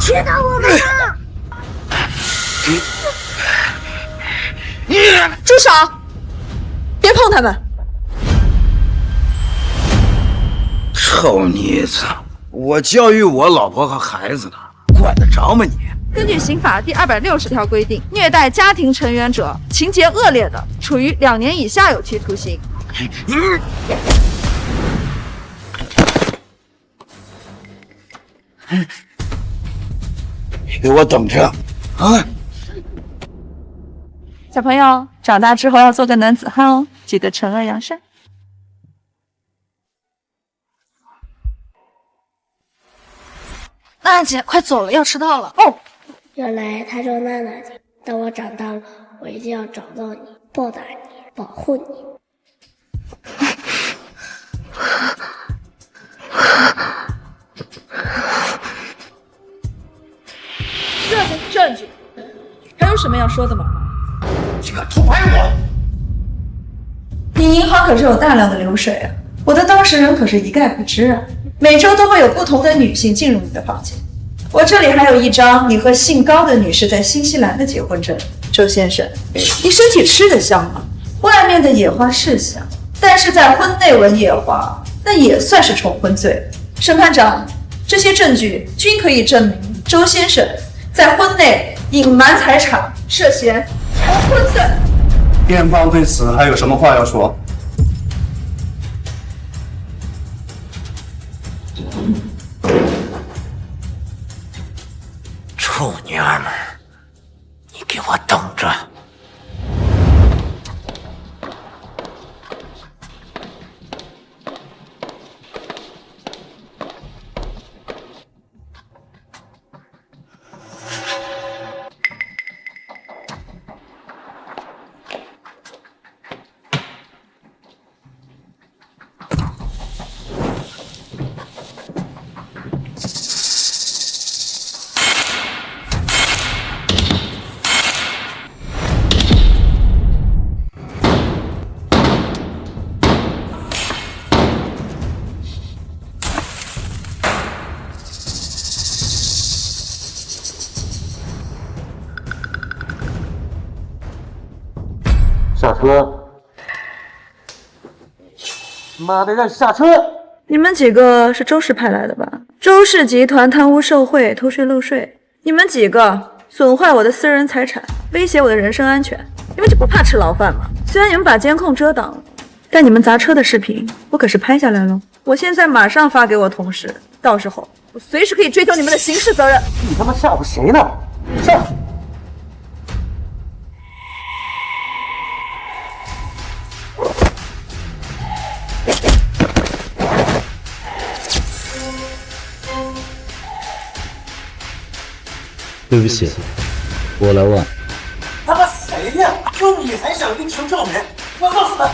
接到我们了！住手！别碰他们！臭妮子，我教育我老婆和孩子呢，管得着吗你？根据刑法第260条规定，虐待家庭成员者，情节恶劣的，处于2年以下有期徒刑。你给我等着啊！小朋友，长大之后要做个男子汉哦，记得惩恶扬善。娜娜姐，快走了，要迟到了哦。原来她叫娜娜姐。等我长大了，我一定要找到你，报答你，保护你。这才是证据。还有什么要说的吗？竟敢偷拍我！你银行可是有大量的流水啊，我的当事人可是一概不知啊。每周都会有不同的女性进入你的房间。我这里还有一张你和姓高的女士在新西兰的结婚证。周先生，你身体吃得香吗？外面的野花是香，但是在婚内闻野花，那也算是重婚罪。审判长，这些证据均可以证明周先生在婚内隐瞒财产，涉嫌重婚罪。辩方对此还有什么话要说？臭娘们儿，你给我等着！下车！妈的，让你下车！你们几个是周氏派来的吧？周氏集团贪污受贿、偷税漏税，你们几个损坏我的私人财产，威胁我的人身安全，你们就不怕吃牢饭吗？虽然你们把监控遮挡了，但你们砸车的视频我可是拍下来了。我现在马上发给我同事，到时候我随时可以追究你们的刑事责任。你他妈吓唬谁呢？上！对不起，我来问。他妈谁呀？就你才想英雄救美！我告诉他，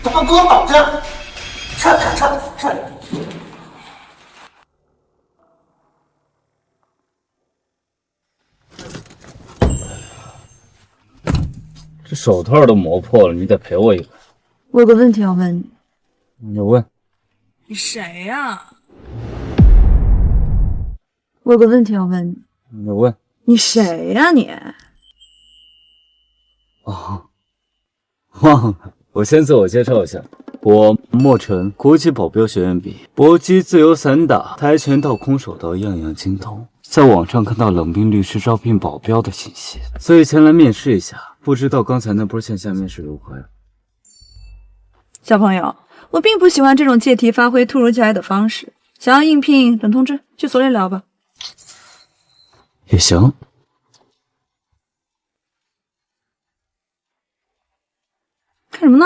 他妈给我绑着！撤！这手套都磨破了，你得赔我一个。我有个问题要问你，你问。你谁呀？我有个问题要问你，你问。你谁呀你？哦，忘了，我先自我介绍一下，我莫尘，国际保镖学院毕业，搏击、自由散打、跆拳道、空手道样样精通。在网上看到冷冰律师招聘保镖的信息，所以前来面试一下。不知道刚才那波线下面试如何呀？小朋友，我并不喜欢这种借题发挥、突如其来的方式。想要应聘，等通知，去所里聊吧。也行。看什么呢？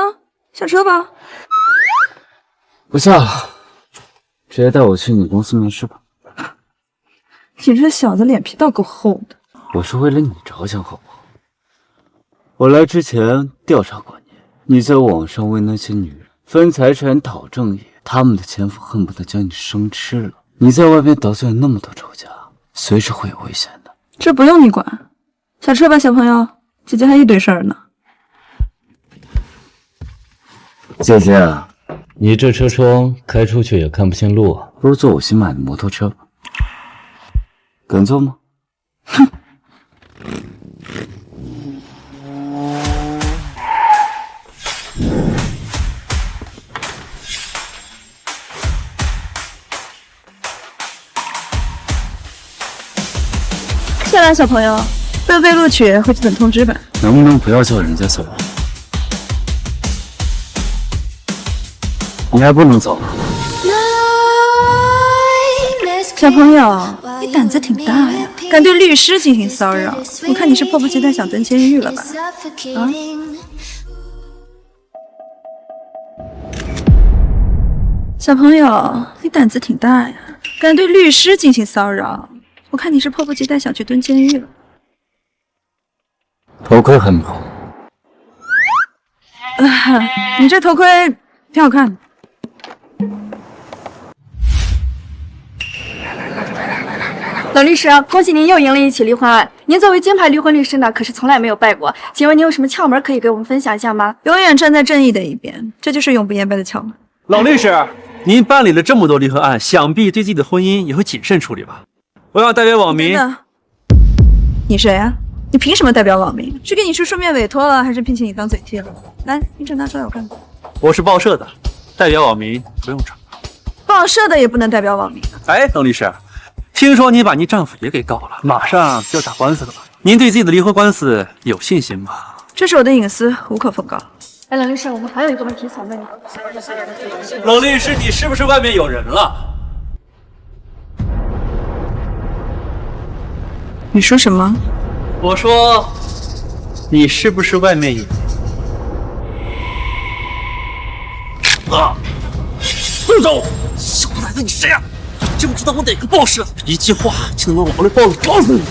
下车吧。不下了，直接带我去你公司面试吧。你这小子脸皮倒够厚的。我是为了你着想，好不好？我来之前调查过你，你在网上为那些女人分财产、讨正义，他们的前夫恨不得将你生吃了。你在外面得罪了那么多仇家，随时会有危险的。这不用你管，下车吧，小朋友，姐姐还一堆事儿呢。姐姐，你这车窗开出去也看不清路啊，不如坐我新买的摩托车吧。敢坐吗？哼！下来，小朋友，没有被录取，回去等通知吧。能不能不要叫人家小王？你还不能走了。小朋友，你胆子挺大呀，敢对律师进行骚扰，我看你是迫不及待想蹲监狱了吧？啊！小朋友，你胆子挺大呀，敢对律师进行骚扰，我看你是迫不及待想去蹲监狱了。头盔还没好。你这头盔挺好看的。冷律师，恭喜您又赢了一起离婚案。您作为金牌离婚律师呢，可是从来没有败过。请问您有什么窍门可以给我们分享一下吗？永远站在正义的一边，这就是永不言败的窍门。冷律师，您办理了这么多离婚案，想必对自己的婚姻也会谨慎处理吧？我想代表网民。你谁啊？你凭什么代表网民？是给你书面委托了，还是聘请你当嘴替了？来，你纸拿出来，我看看。我是报社的，代表网民不用找。报社的也不能代表网民。哎，冷律师，听说您把您丈夫也给告了，马上就要打官司了吧？您对自己的离婚官司有信心吗？这是我的隐私，无可奉告。哎，冷律师，我们还有一个问题想问你。冷律师，你是不是外面有人了？你说什么？我说，你是不是外面有？住手！小崽子，你谁呀？知不知道我哪个报社？一句话就能把我的报纸告死你！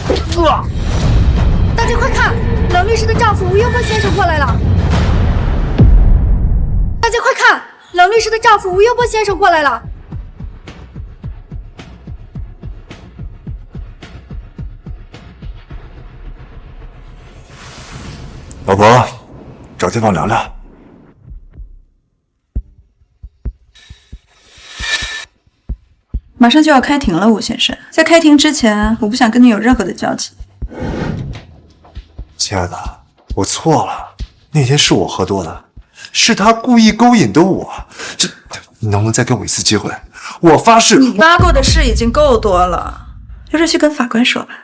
大家快看，冷律师的丈夫吴英峰先生过来了！大家快看，冷律师的丈夫吴英峰先生过来了！老婆，找地方聊聊。马上就要开庭了，吴先生。在开庭之前，我不想跟你有任何的交集。亲爱的，我错了，那天是我喝多了，是他故意勾引的我。你能不能再给我一次机会？我发誓。你发过的誓已经够多了，留着去跟法官说吧。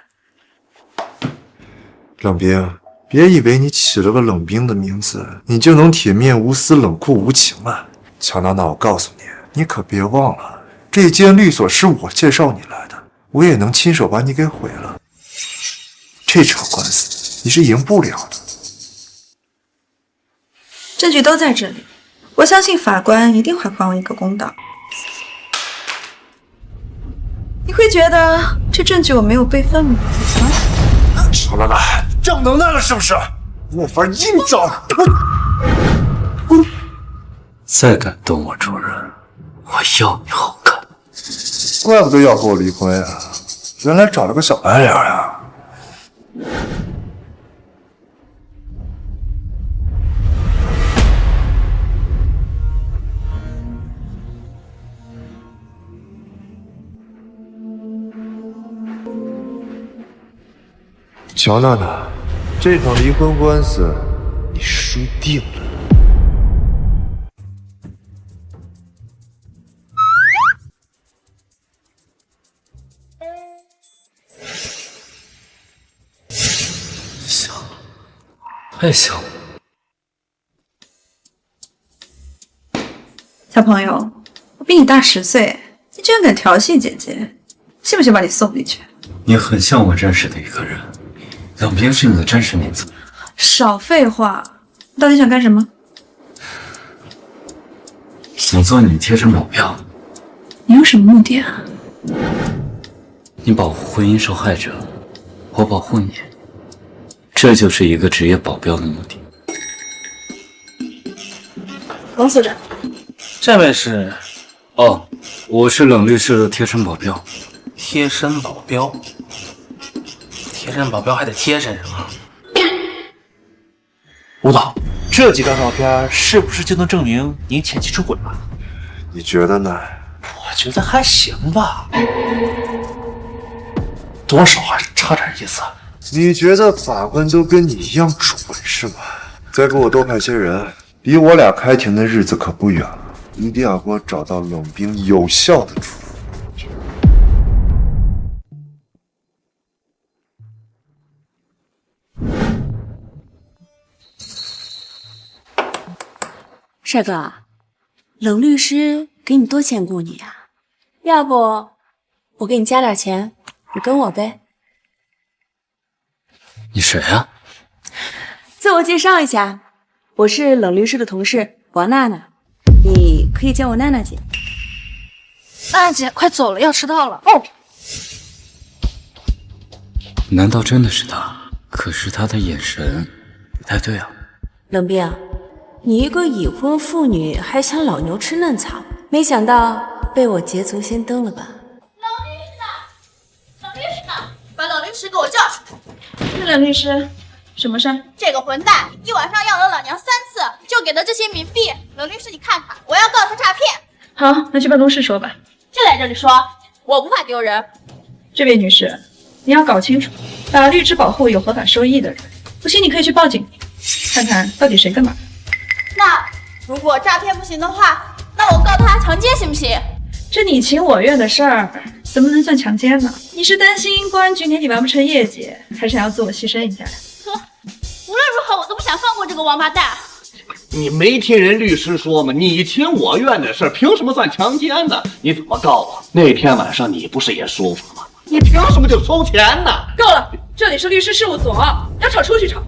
冷冰，别以为你起了个冷冰的名字，你就能铁面无私、冷酷无情了。乔娜娜，我告诉你，你可别忘了，这间律所是我介绍你来的，我也能亲手把你给毁了。这场官司你是赢不了的。证据都在这里，我相信法官一定会还我一个公道。你会觉得这证据我没有备份吗？乔娜娜，正能耐了是不是？我法硬找。再敢动我主人，我要你好看！怪不得要和我离婚呀，原来找了个小白脸呀。乔娜娜，这场离婚官司你输定了。太小了。小朋友，我比你大10岁，你居然敢调戏姐姐，信不信把你送进去？你很像我认识的一个人，冷冰是你的真实名字。少废话，你到底想干什么？想做你贴身保镖。你有什么目的啊？你保护婚姻受害者，我保护你，这就是一个职业保镖的目的。王所长，这位是哦，我是冷律师的贴身保镖。贴身保镖，贴身保镖还得贴身上啊。吴总，这几张照片是不是就能证明您前妻出轨了？你觉得呢？我觉得还行吧，多少还差点意思。你觉得法官都跟你一样蠢是吗？再给我多派些人，离我俩开庭的日子可不远了。一定要给我找到冷冰有效的处罚。帅哥，冷律师给你多钱雇你啊？要不我给你加点钱，你跟我呗。你谁啊？自我介绍一下，我是冷律师的同事王娜娜，你可以叫我娜娜姐。娜娜姐，快走了，要迟到了。哦，难道真的是他？可是他的眼神不太对啊。冷冰，你一个已婚妇女还想老牛吃嫩草，没想到被我捷足先登了吧？冷律师呢？把冷律师给我叫出来！冷律师，什么事儿？这个混蛋一晚上要了老娘3次，就给的这些冥币。冷律师，你看看，我要告他诈骗。好，那去办公室说吧。就在这里说，我不怕丢人。这位女士，你要搞清楚，法律只保护有合法收益的人，不信你可以去报警，看看到底谁干嘛。那如果诈骗不行的话，那我告他强奸行不行？这你情我愿的事儿，怎么能算强奸呢？你是担心公安局年底完不成业绩，还是想要自我牺牲一下？呵，无论如何我都不想放过这个王八蛋。你没听人律师说吗？你情我愿的事，凭什么算强奸呢？你怎么告啊？那天晚上你不是也说法吗？你凭什么就收钱呢？够了，这里是律师事务所，要吵出去吵。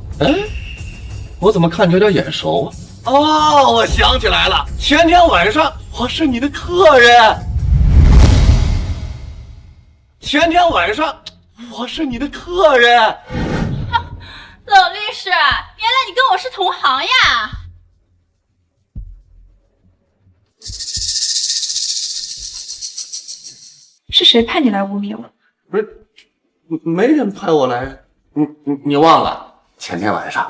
我怎么看着有点眼熟啊？哦，我想起来了，前天晚上我是你的客人。前天晚上我是你的客人。冷律师，原来你跟我是同行呀！是谁派你来污蔑我？不是，没人派我来。你忘了前天晚上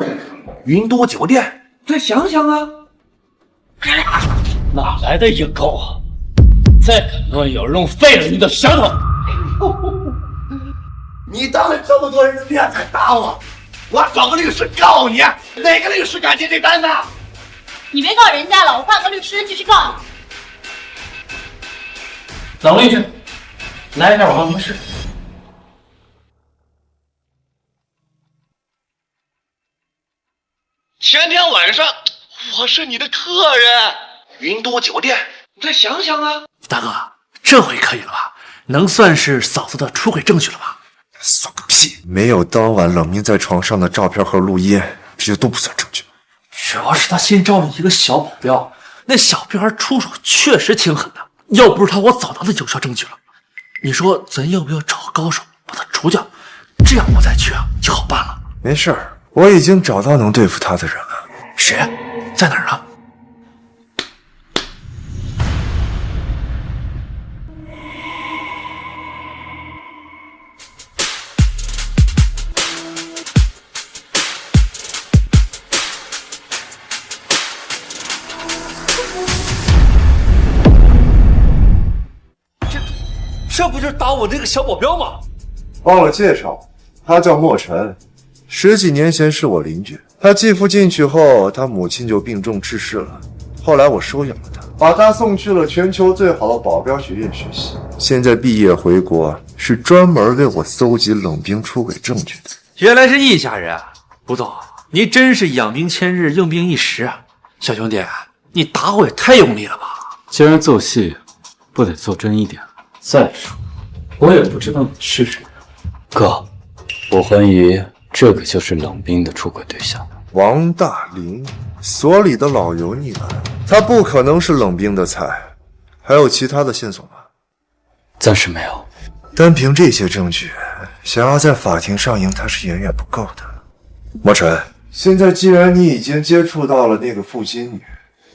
云多酒店？再想想啊，哪来的野狗啊！再敢乱咬，弄废了你的舌头！你当着这么多人的面还打我，我找个律师告你！哪个律师敢接这单子？你别告人家了，我换个律师继续告你。冷律师，来一下我办公室。前天晚上我是你的客人，云多酒店，你再想想啊！大哥，这回可以了吧？能算是嫂子的出轨证据了吧？算个屁！没有当晚冷冰在床上的照片和录音，这些都不算证据。主要是他新招了一个小保镖，那小屁孩出手确实挺狠的，要不是他，我早拿到有效证据了。你说咱要不要找个高手把他除掉？这样我再去啊，就好办了。没事儿，我已经找到能对付他的人了。谁？在哪儿呢？这不就是打我那个小保镖吗？忘了介绍，他叫莫尘，10几年前是我邻居。他继父进去后，他母亲就病重去世了。后来我收养了他，把他送去了全球最好的保镖学院学习。现在毕业回国，是专门为我搜集冷冰出轨证据的。原来是一家人啊！吴总，你真是养兵千日，用兵一时啊！小兄弟，你打我也太用力了吧！既然做戏，不得做真一点。再说，我也不知道你是谁。哥，我怀疑这个就是冷冰的出轨对象。王大林，所里的老油腻了，他不可能是冷冰的菜。还有其他的线索吗？暂时没有。单凭这些证据，想要在法庭上赢他是远远不够的。莫尘，现在既然你已经接触到了那个负心女，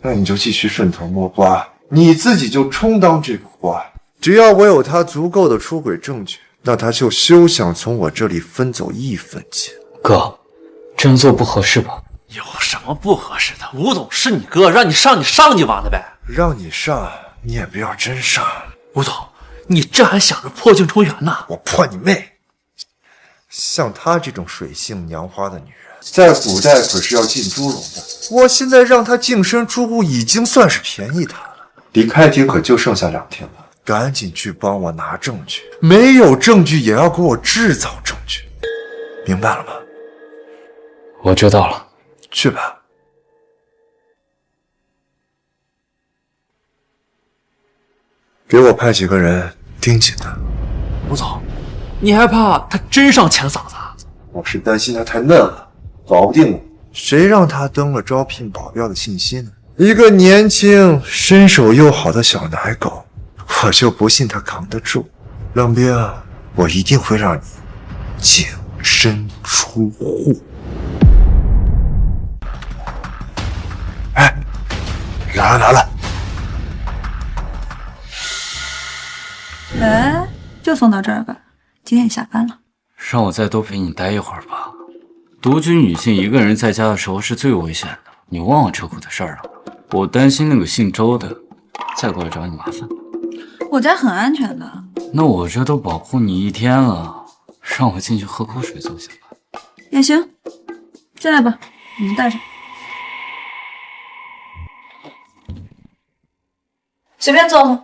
那你就继续顺藤摸瓜，你自己就充当这个瓜。只要我有他足够的出轨证据，那他就休想从我这里分走一分钱。哥，这样做不合适吧？有什么不合适的？吴总是你哥，让你上你上去玩的呗。让你上，你也不要真上。吴总，你这还想着破镜重圆呢？我破你妹！像她这种水性娘花的女人，在古代可是要进猪笼的。我现在让她净身出户，已经算是便宜她了。离开庭可就剩下2天了，赶紧去帮我拿证据，没有证据也要给我制造证据，明白了吗？我知道了，去吧。给我派几个人盯紧他。吴总，你还怕他真上钱嫂子？我是担心他太嫩了，搞不定我。谁让他登了招聘保镖的信息呢？一个年轻、身手又好的小奶狗，我就不信他扛得住。冷冰，我一定会让你净身出户。哎，来了！哎，就送到这儿吧，几点下班了？让我再多陪你待一会儿吧。独居女性一个人在家的时候是最危险的，你忘了车库的事儿了？我担心那个姓周的再过来找你麻烦。我家很安全的。那我这都保护你1天了，让我进去喝口水就行吧？也行，进来吧，你们带上。随便坐吧。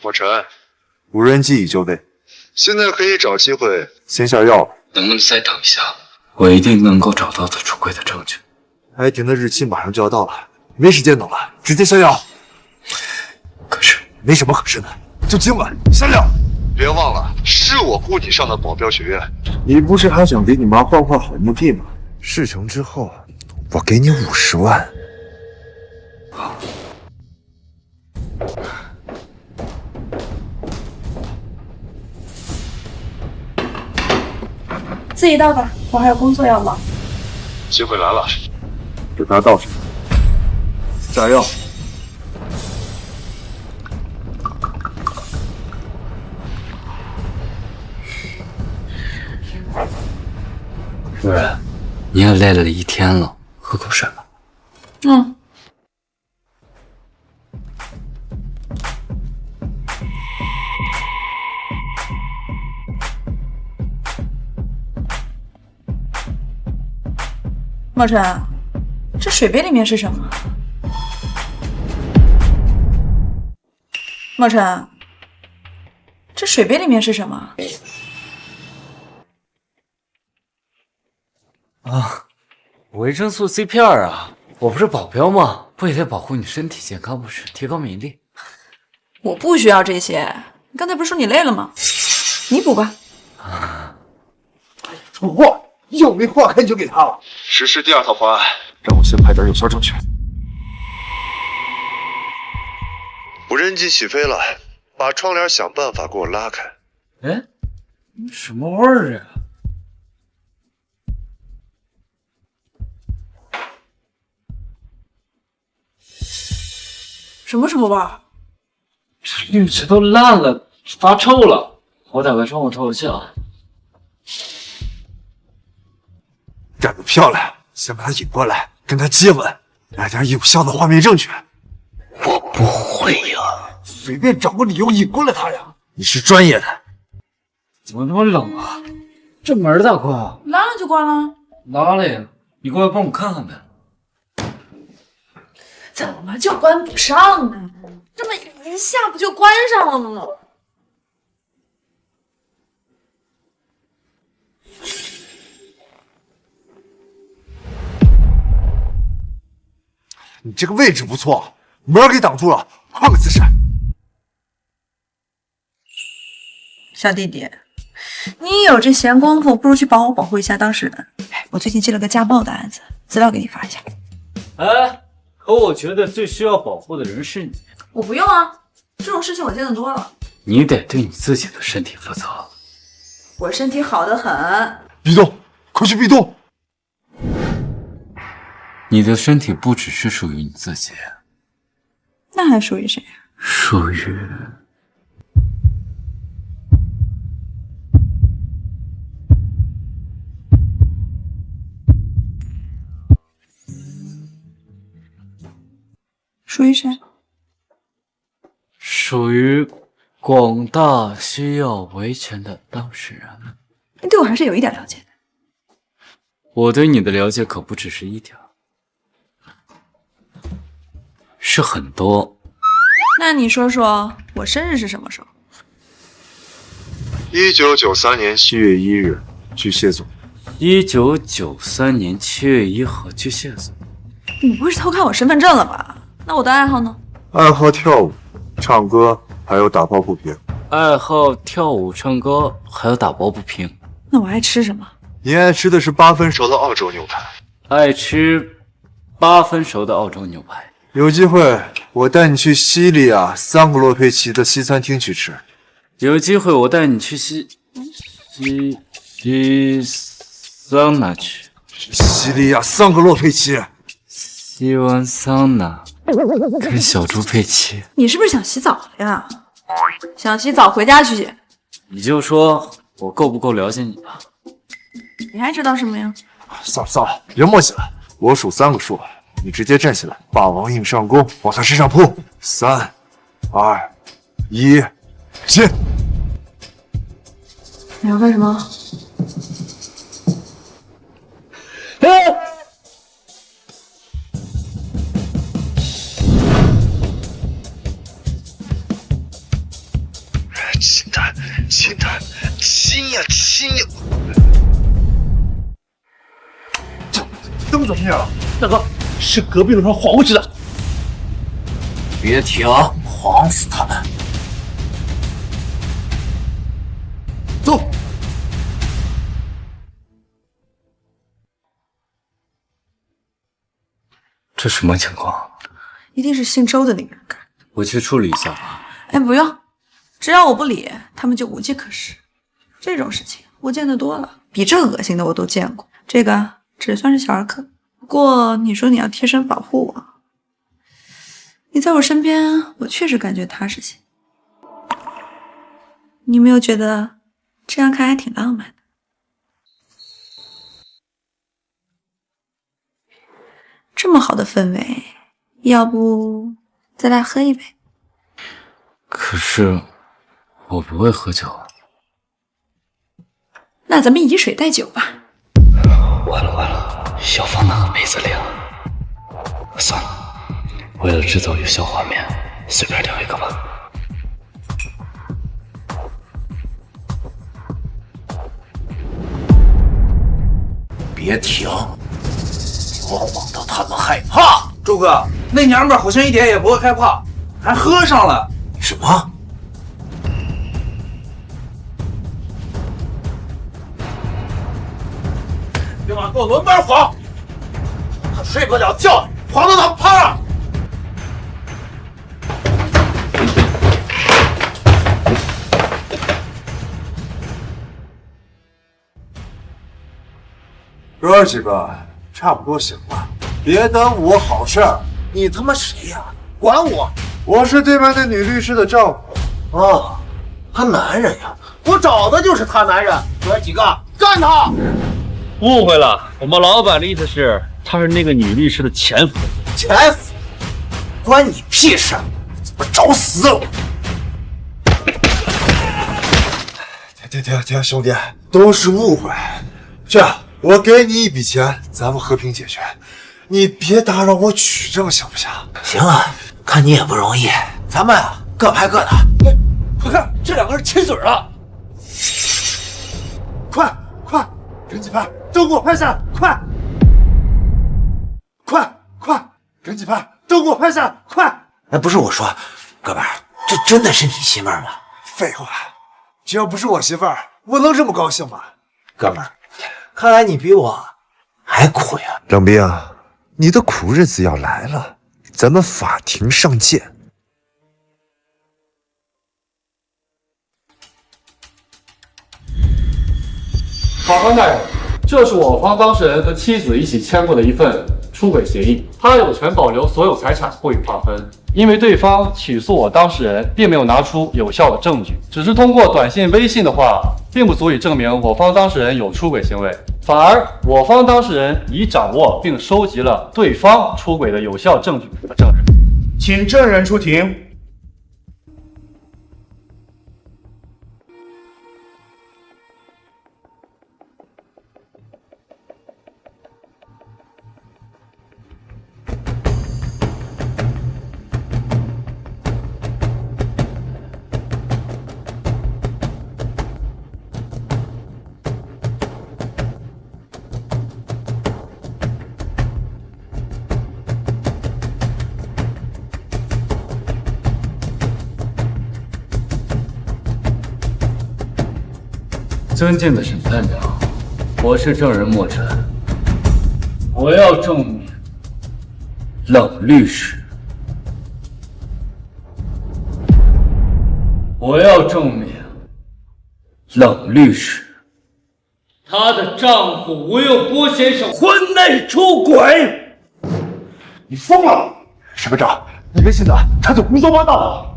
莫尘，无人机已就位，现在可以找机会先下药了。能不能再等一下？我一定能够找到他出轨的证据。开庭的日期马上就要到了，没时间等了，直接下药。可是没什么可是的，就今晚下药。别忘了，是我雇你上的保镖学院。你不是还想给你妈换好墓地吗？事成之后，我给你50万。自己到吧，我还有工作要忙。机会来了，就拿到手。下药。主任，你也累了1天了，喝口水吧。嗯。莫尘，这水杯里面是什么？莫尘，这水杯里面是什么？啊，维生素 C 片啊！我不是保镖吗？不也得保护你身体健康不是？提高免疫力。我不需要这些。你刚才不是说你累了吗？你补吧。土货，又没化开你就给他了。实施第2套方案，让我先拍点有效证据。无人机起飞了，把窗帘想办法给我拉开。哎，什么味儿啊？什么味儿？这绿植都烂了，发臭了。我打开窗户透透气啊。干得漂亮！先把他引过来，跟他接吻，来点有效的画面证据。我不会呀，随便找个理由引过来他呀。你是专业的。怎么那么冷啊？这门咋关啊？拉了就关了。拉了呀，你过来帮我看看呗。怎么就关不上呢？这么一下不就关上了吗？你这个位置不错，门给挡住了，换个姿势。小弟弟，你有这闲工夫，不如去帮我保护一下当事人。哎，我最近接了个家暴的案子，资料给你发一下。哎，可我觉得最需要保护的人是你。我不用啊，这种事情我见得多了。你得对你自己的身体负责。我身体好得很。壁咚，快去壁咚！你的身体不只是属于你自己，那还属于谁啊？属于属于谁？属于广大需要维权的当事人。你对我还是有一点了解的。我对你的了解可不只是一点，是很多。那你说说我生日是什么时候1993年7月1日，巨蟹座。1993年7月1号，巨蟹座。你不会是偷看我身份证了吧？那我的爱好呢？爱好跳舞、唱歌，还有打抱不平。爱好跳舞、唱歌，还有打抱不平。那我爱吃什么？你爱吃的是8分熟的澳洲牛排。爱吃8分熟的澳洲牛排。有机会我带你去西利亚桑格洛佩奇的西餐厅去吃。有机会我带你去西桑拿去。西利亚桑格洛佩奇。西湾桑拿跟小猪佩奇。你是不是想洗澡呀？想洗澡回家去洗。你就说我够不够了解你吧。你还知道什么呀？算了，别磨叽了。我数3个数，你直接站起来，霸王硬上弓，往他身上扑。3、2、1，起！你要干什么？亲他，亲呀！这灯怎么灭了？大哥，是隔壁楼上晃过去的。别停，晃死他们！走。这什么情况？一定是姓周的那个人干的。我去处理一下吧。哎，不用，只要我不理，他们就无计可施。这种事情我见得多了，比这恶心的我都见过。这个只算是小儿科。不过你说你要贴身保护我，你在我身边，我确实感觉踏实些。你有没有觉得这样看还挺浪漫的？这么好的氛围，要不再来喝一杯？可是我不会喝酒啊。那咱们以水代酒吧。完了，要放哪个杯子里啊？算了，为了制造有效画面，随便挑一个吧。别停，我晃到他们害怕。周哥，那娘们好像一点也不会害怕，还喝上了。什么？今晚给我轮班晃，他睡不了觉，晃到他趴上。哥几个差不多行了，别耽误我好事儿。你他妈谁呀？管我！我是对面那女律师的丈夫。哦，他男人呀！我找的就是他男人。哥几个，干他！误会了，我们老板的意思是，他是那个女律师的前夫。前夫？关你屁事！怎么找死我？停，兄弟，都是误会。这样，我给你一笔钱，咱们和平解决。你别打扰我取证，行不行？行啊，看你也不容易，咱们啊各拍各的。快看，这两个人亲嘴了！快，赶紧拍，都给我拍下来！快，赶紧拍，都给我拍下来！快！哎，不是我说，哥们儿，这真的是你媳妇儿吗？废话，只要不是我媳妇儿，我能这么高兴吗？哥们儿，看来你比我还苦呀。冷冰，你的苦日子要来了，咱们法庭上见。法官大人，这是我方当事人和妻子一起签过的一份出轨协议，他有权保留所有财产，不予划分。因为对方起诉我当事人，并没有拿出有效的证据，只是通过短信、微信的话，并不足以证明我方当事人有出轨行为，反而我方当事人已掌握并收集了对方出轨的有效证据和证人。请证人出庭。尊敬的审判长，我是证人莫尘，我要证明冷律师，我要证明冷律师，她的丈夫吴佑波先生婚内出轨。你疯了！审判长，你别信他，他就胡说八道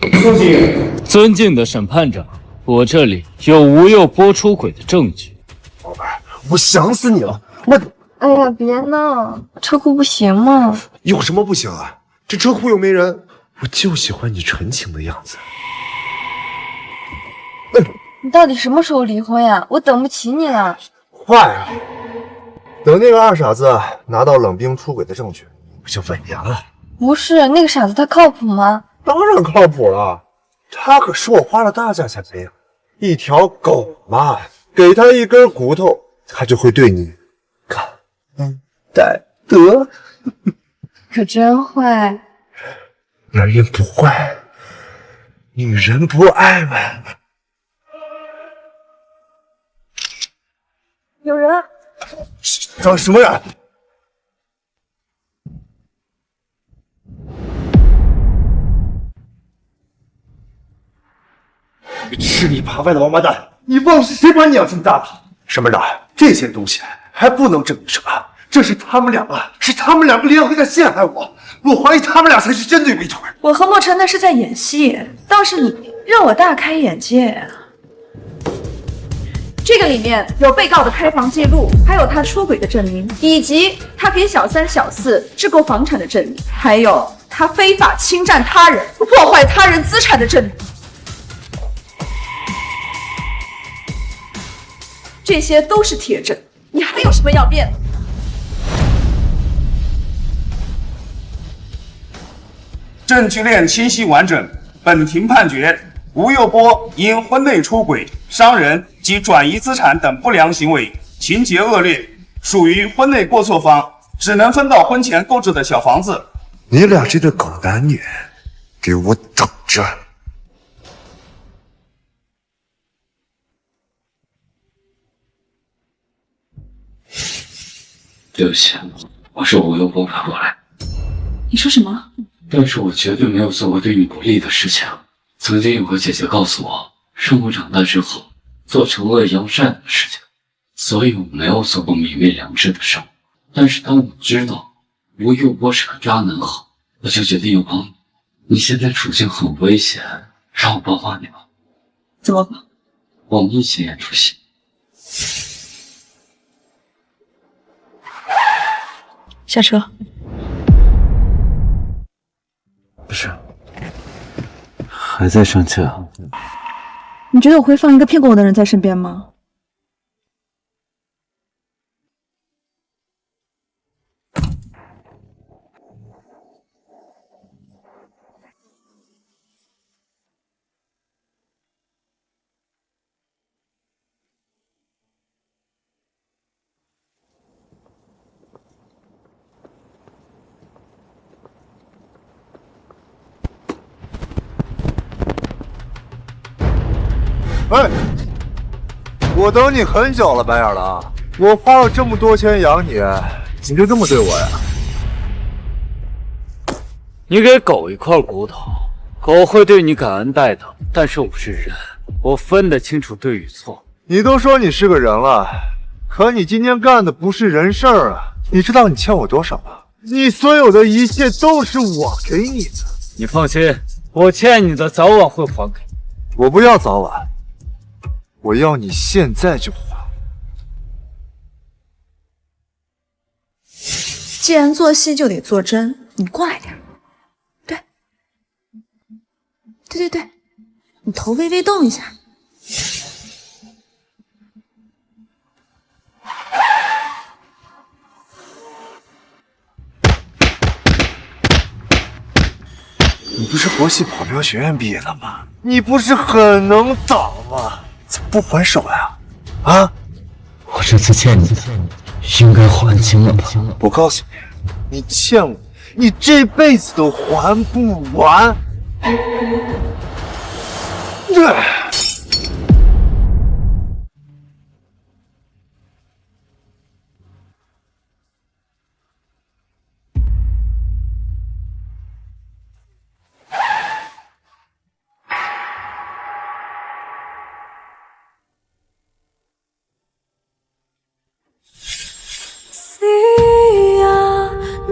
的。恭喜！尊敬的审判长，我这里有吴佑波出轨的证据。宝贝儿，我想死你了！哎呀，别闹，车库不行吗？有什么不行啊？这车库又没人，我就喜欢你纯情的样子。你到底什么时候离婚呀？我等不起你了。快啊！等那个二傻子拿到冷冰出轨的证据，不就稳赢了？不是，那个傻子他靠谱吗？当然靠谱了，他可是我花了大价才培养。一条狗嘛，给他一根骨头，他就会对你感恩戴德。可真坏。男人不坏，女人不爱嘛。有人！找什么人？你吃里扒外的王八蛋！你忘了是谁把你养这么大的？审判长，这些东西还不能证明什么，这是他们两个联合在陷害我，我怀疑他们俩才是真对没腿。我和莫尘那是在演戏，倒是你让我大开眼界。这个里面有被告的开房记录，还有他出轨的证明，以及他给小三小四置购房产的证明，还有他非法侵占他人、破坏他人资产的证明。这些都是铁证，你还有什么要辩的？证据链清晰完整，本庭判决吴佑波因婚内出轨、伤人及转移资产等不良行为，情节恶劣，属于婚内过错方，只能分到婚前购置的小房子。你俩这对狗男女，给我等着！对不起，我是吴佑波派过来。你说什么？但是我绝对没有做过对你不利的事情。曾经有个姐姐告诉我，让我长大之后做成恶扬善的事情，所以我没有做过泯灭良知的事。但是当我知道吴佑波是个渣男后，我就决定要帮你。你现在处境很危险，让我帮帮你吧。怎么帮？我们一起演出戏。下车。不是，还在生气啊？你觉得我会放一个骗过我的人在身边吗？喂，我等你很久了，白眼狼。我花了这么多钱养你，你就这么对我呀？你给狗一块骨头，狗会对你感恩戴德，但是我是人，我分得清楚对与错。你都说你是个人了，可你今天干的不是人事儿啊！你知道你欠我多少吗？你所有的一切都是我给你的。你放心，我欠你的早晚会还给你。我不要早晚，我要你现在就还。既然做戏就得做真，你过来点。对，你头微微动一下。你不是国戏保镖学院毕业的吗？你不是很能打吗？怎么不还手呀？啊！我这次欠你的，应该还清了吧？我告诉你，你欠我，你这辈子都还不完。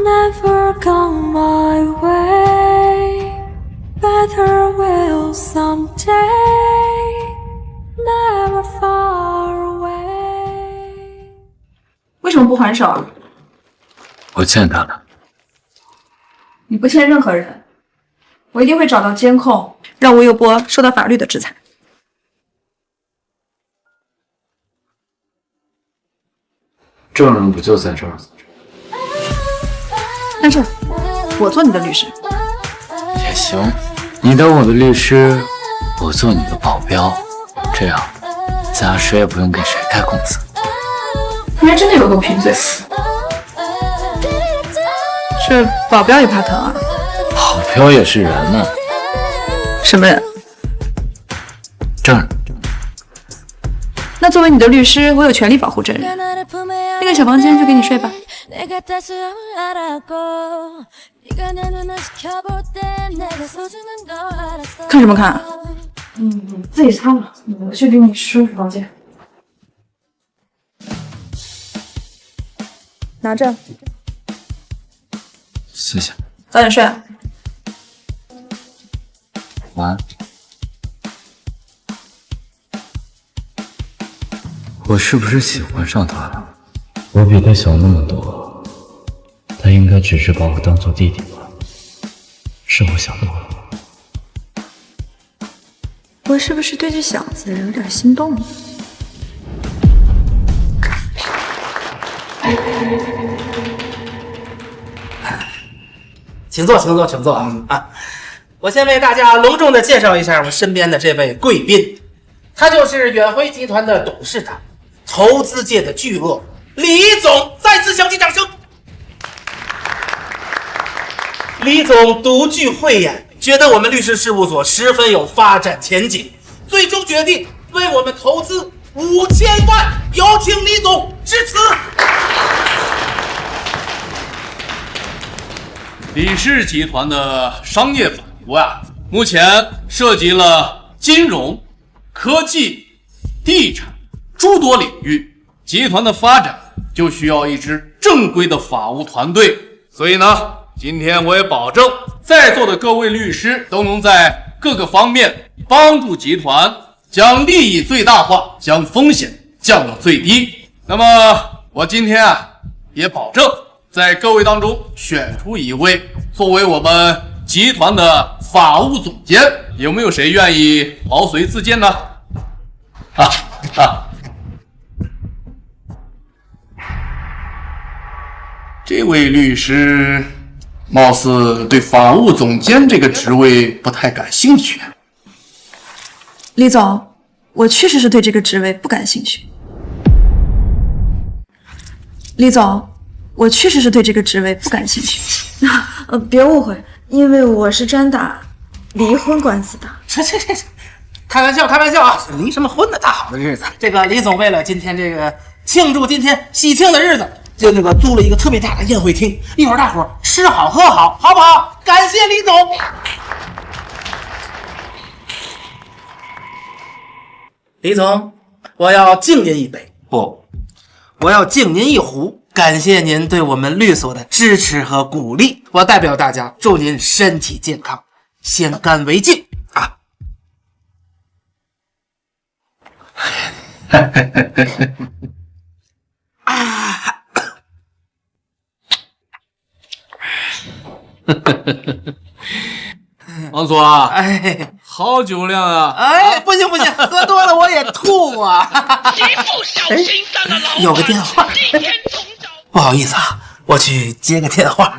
Never come my way. Better will someday. Never far away. 为什么不还手啊？我欠他的。你不欠任何人，我一定会找到监控，让吴佑波受到法律的制裁。证人不就在这儿？但是，我做你的律师。也行，你当我的律师，我做你的保镖，这样，咱俩谁也不用给谁开工资。你还真的有够贫嘴。这保镖也怕疼啊？保镖也是人呢。什么人？证人。那作为你的律师，我有权利保护证人。那个小房间就给你睡吧。看什么看？自己擦吧。我去给你收拾房间。拿着。谢谢。早点睡啊。晚安。我是不是喜欢上他了？我比他小那么多，他应该只是把我当做弟弟吧？是我想多了。我是不是对这小子有点心动了？请坐，请坐，请坐啊！我先为大家隆重的介绍一下我身边的这位贵宾，他就是远辉集团的董事长，投资界的巨鳄李总，再次响起掌声。李总独具慧眼，觉得我们律师事务所十分有发展前景，最终决定为我们投资5000万，有请李总致辞。李氏集团的商业版图啊，目前涉及了金融、科技、地产诸多领域，集团的发展就需要一支正规的法务团队。所以呢，今天我也保证在座的各位律师都能在各个方面帮助集团将利益最大化，将风险降到最低。那么我今天啊，也保证在各位当中选出一位作为我们集团的法务总监，有没有谁愿意毛遂自荐呢？这位律师貌似对法务总监这个职位不太感兴趣。李总，我确实是对这个职位不感兴趣。李总，我确实是对这个职位不感兴趣。别误会，因为我是专打离婚官司的。这，开玩笑，开玩笑啊！离什么婚呢？大好的日子，这个李总为了今天这个庆祝今天喜庆的日子，就那个租了一个特别大的宴会厅，一会儿大伙儿吃好喝好，好不好？感谢李总。李总，我要敬您一杯，不，我要敬您一壶。感谢您对我们律所的支持和鼓励，我代表大家祝您身体健康，先干为敬啊！王所，哎，好酒量啊！哎，不行不行，喝多了我也吐啊！有个电话，不好意思啊，我去接个电话。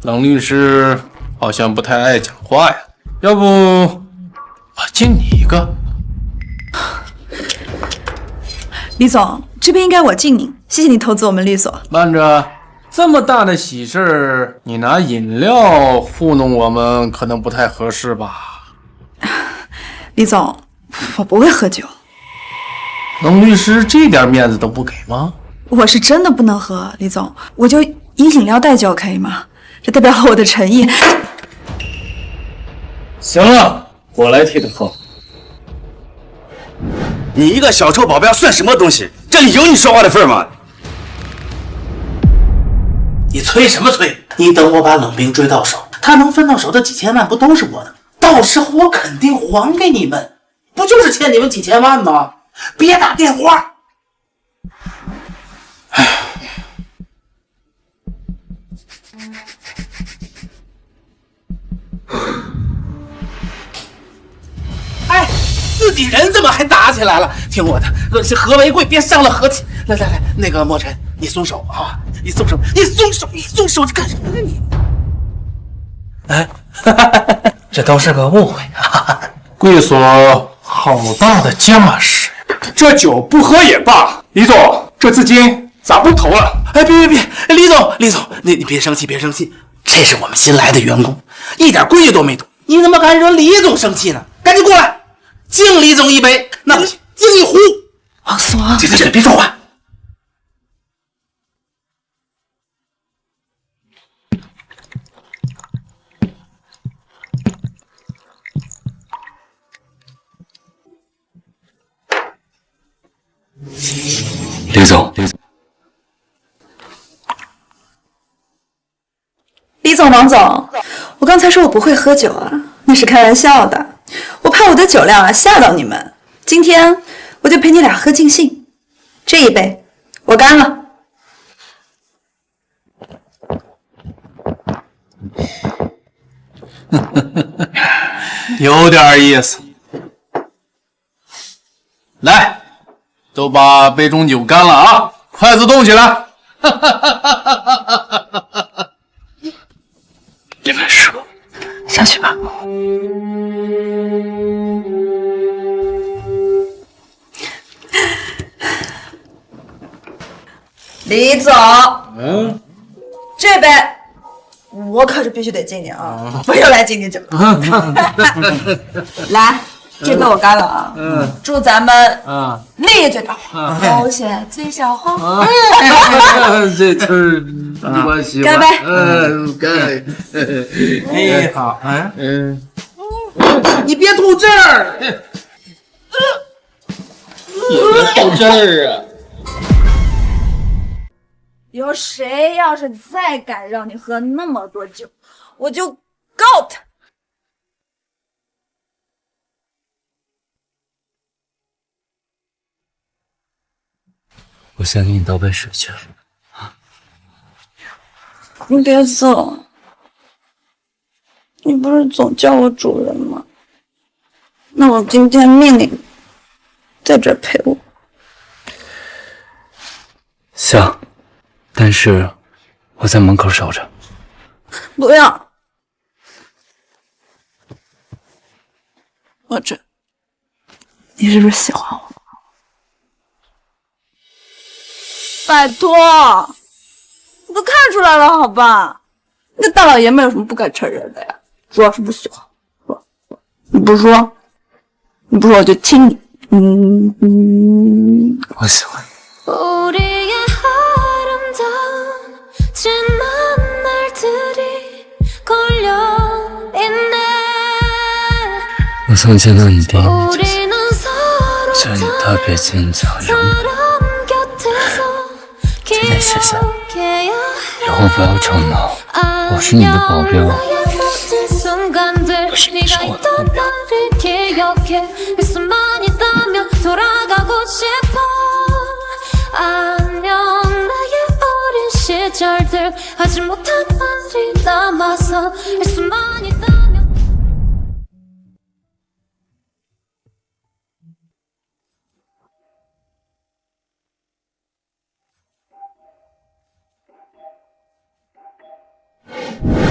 冷律师好像不太爱讲话呀，要不我敬你一个？李总，这边应该我敬您，谢谢你投资我们律所。慢着，这么大的喜事儿，你拿饮料糊弄我们，可能不太合适吧？李总，我不会喝酒。冷律师这点面子都不给吗？我是真的不能喝，李总，我就以饮料代酒可以吗？这代表了我的诚意。行了，我来替他喝。你一个小臭保镖算什么东西？这里有你说话的份吗？你催什么催？你等我把冷冰追到手，他能分到手的几千万不都是我的？到时候我肯定还给你们，不就是欠你们几千万吗？别打电话。哎，自己人怎么还打起来了？听我的，和为贵，别伤了和气。来来来，那个莫尘，你松手啊！你松手！你松手！你松手！你干什么呢你？哎，这都是个误会。贵所好大的架势，这酒不喝也罢。李总，这资金咋不投了？哎，别，李总，你别生气，别生气，这是我们新来的员工，一点规矩都没懂，你怎么敢惹李总生气呢？赶紧过来，敬李总一杯。那不行，敬一壶。王所，这别说话。李总，李总，王总，我刚才说我不会喝酒啊，那是开玩笑的，我怕我的酒量啊吓到你们。今天我就陪你俩喝尽兴，这一杯我干了。有点意思。来，都把杯中酒干了啊！筷子动起来！你们说，下去吧。李总，这杯我可是必须得敬你啊！我又来敬你酒了。来，这杯我干了啊！祝咱们利益最大化，狗血最小化。这词儿我喜欢。干杯！干！哎，好，你别吐这儿，你别吐这儿啊！有谁要是再敢让你喝那么多酒，我就告他。我先给你倒杯水去。你别走，你不是总叫我主人吗？那我今天命令你在这儿陪我。行，但是我在门口守着。不要，我这，你是不是喜欢我？拜托，我都看出来了，好吧？那大老爷们有什么不敢承认的呀？我要是不喜欢，你不说，我就亲你。我喜欢。我从见到你第一面就觉得你特别坚强勇敢，这点谢谢。以后不要吵闹，我是你的保镖，不是你是我的保镖。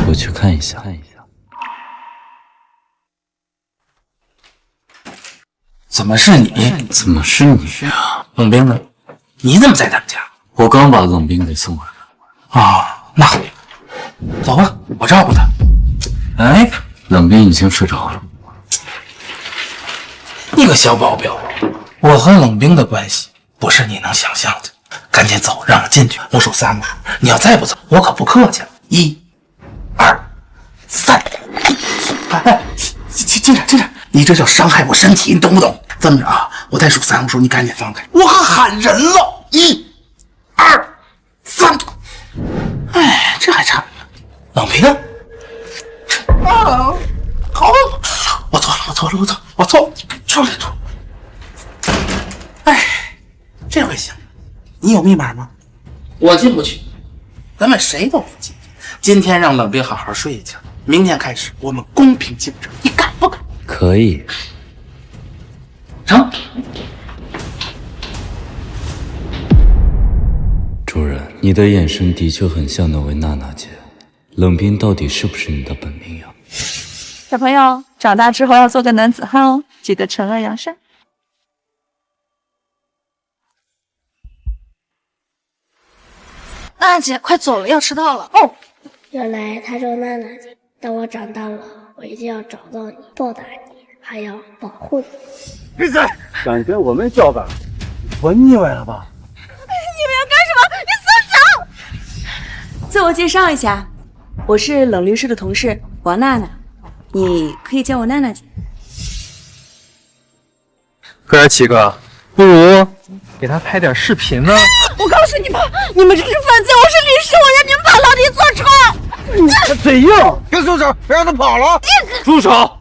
我去看一下。怎么是你？怎么是你？冷冰呢？你怎么在他们家？我刚把冷冰给送回来。啊，那好，走吧，我照顾他。哎，冷冰已经睡着了。你个小保镖，我和冷冰的关系不是你能想象的。赶紧走，让我进去。我数3步，你要再不走，我可不客气了。1、2、3。哎，进来！你这叫伤害我身体，你懂不懂？这么着啊，我再数3步的时候，你赶紧放开。我还喊人了，1、2、3。哎，这还差冷冰啊！好，我错了，出来。哎，这回行。你有密码吗？我进不去，咱们谁都别进。今天让冷冰好好睡一觉，明天开始我们公平竞争，你敢不敢？可以。成。主人，你的眼神的确很像那位娜娜姐。冷冰到底是不是你的本命呀？小朋友，长大之后要做个男子汉哦，记得惩恶扬善。娜娜姐，快走了，要迟到了哦。原来她叫娜娜姐。等我长大了，我一定要找到你，报答你，还要保护你。闭嘴！敢跟我们叫板，我腻歪了吧？你们要干什么？你松手！自我介绍一下，我是冷律师的同事王娜娜，你可以叫我娜娜姐。哥儿几个，不如给他拍点视频呢。我告诉你们，你们这是犯罪！我是律师，我让你们把牢底坐穿！他嘴硬，别松手，别让他跑了！住手！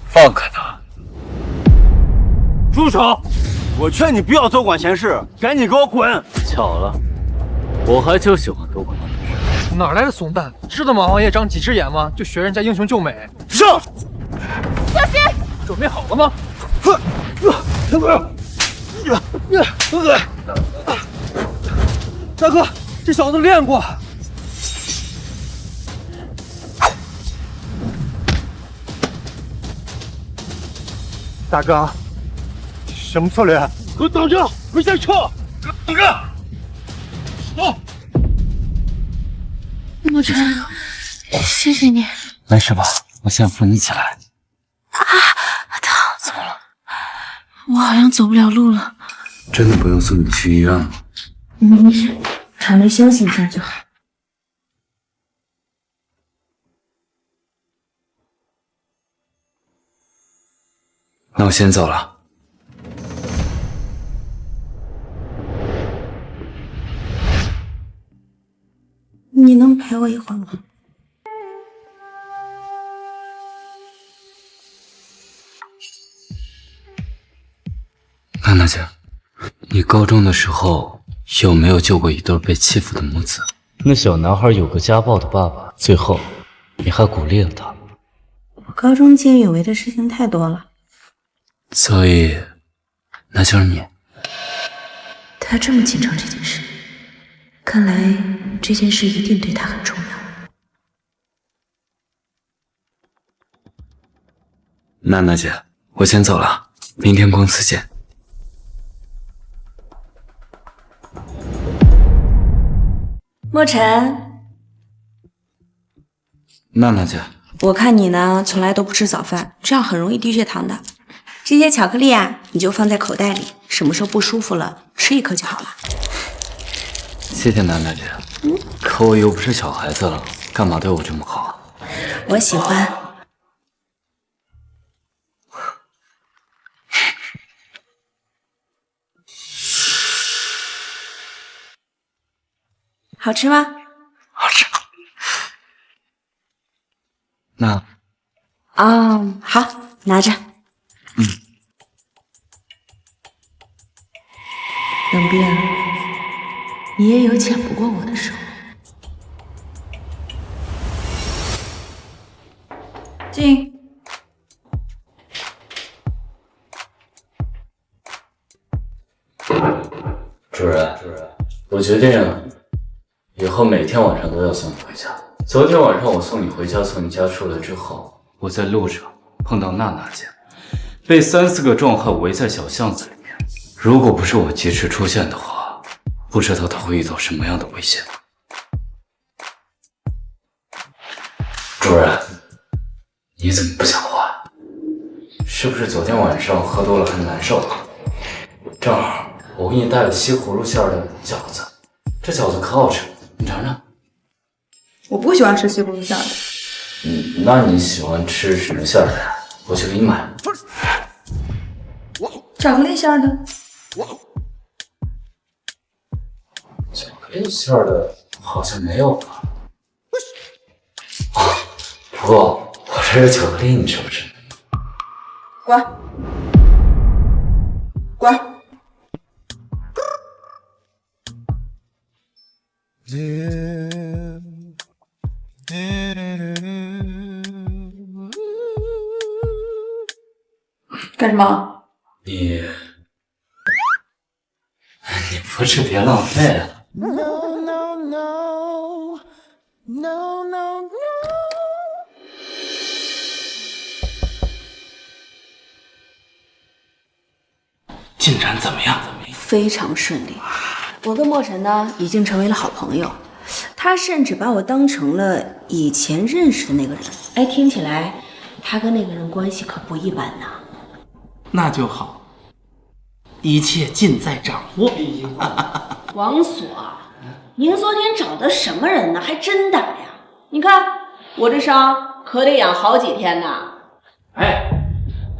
放开他！住手！我劝你不要多管闲事，赶紧给我滚！巧了，我还就喜欢多管闲事。哪来的怂蛋？知道马王爷长几只眼吗？就学人家英雄救美。上！小心！准备好了吗？大哥，这小子练过。大哥，什么策略？给我等着，别再撤！等着！走。沐晨，谢谢你。没事吧？我先扶你起来。疼！怎么了？我好像走不了路了。真的不用送你去医院吗？没事，躺着休息一下就好。那我先走了。你能陪我一会儿吗？娜娜姐，你高中的时候有没有救过一对被欺负的母子？那小男孩有个家暴的爸爸，最后你还鼓励了他。我高中见义勇为的事情太多了，所以那就是你。他这么紧张这件事，看来这件事一定对他很重要。娜娜姐，我先走了，明天公司见。莫尘，娜娜姐，我看你呢，从来都不吃早饭，这样很容易低血糖的。这些巧克力啊，你就放在口袋里，什么时候不舒服了，吃一颗就好了。谢谢娜娜姐。可我又不是小孩子了，干嘛对我这么好？我喜欢。好吃吗？好吃。那好，拿着。冷冰，你也有抢不过我的时候。进。主任，我决定以后每天晚上都要送你回家。昨天晚上我送你回家，从你家出来之后，我在路上碰到娜娜姐，被3、4个壮汉围在小巷子里面。如果不是我及时出现的话，不知道她会遇到什么样的危险。主任，你怎么不讲话？是不是昨天晚上喝多了很难受啊？正好我给你带了西葫芦馅的饺子，这饺子可好吃，你尝尝。我不喜欢吃西葫芦馅的。那你喜欢吃什么馅的呀？我去给你买。巧克力馅的。巧克力馅的好像没有吧？不过我这有巧克力，你吃不吃？滚！滚！干什么？你不是别浪费了。进展怎么样？非常顺利。我跟莫尘呢，已经成为了好朋友。他甚至把我当成了以前认识的那个人。哎，听起来他跟那个人关系可不一般呐。那就好，一切尽在掌握。王所，您昨天找的什么人呢？还真打呀！你看我这伤可得养好几天呢。哎，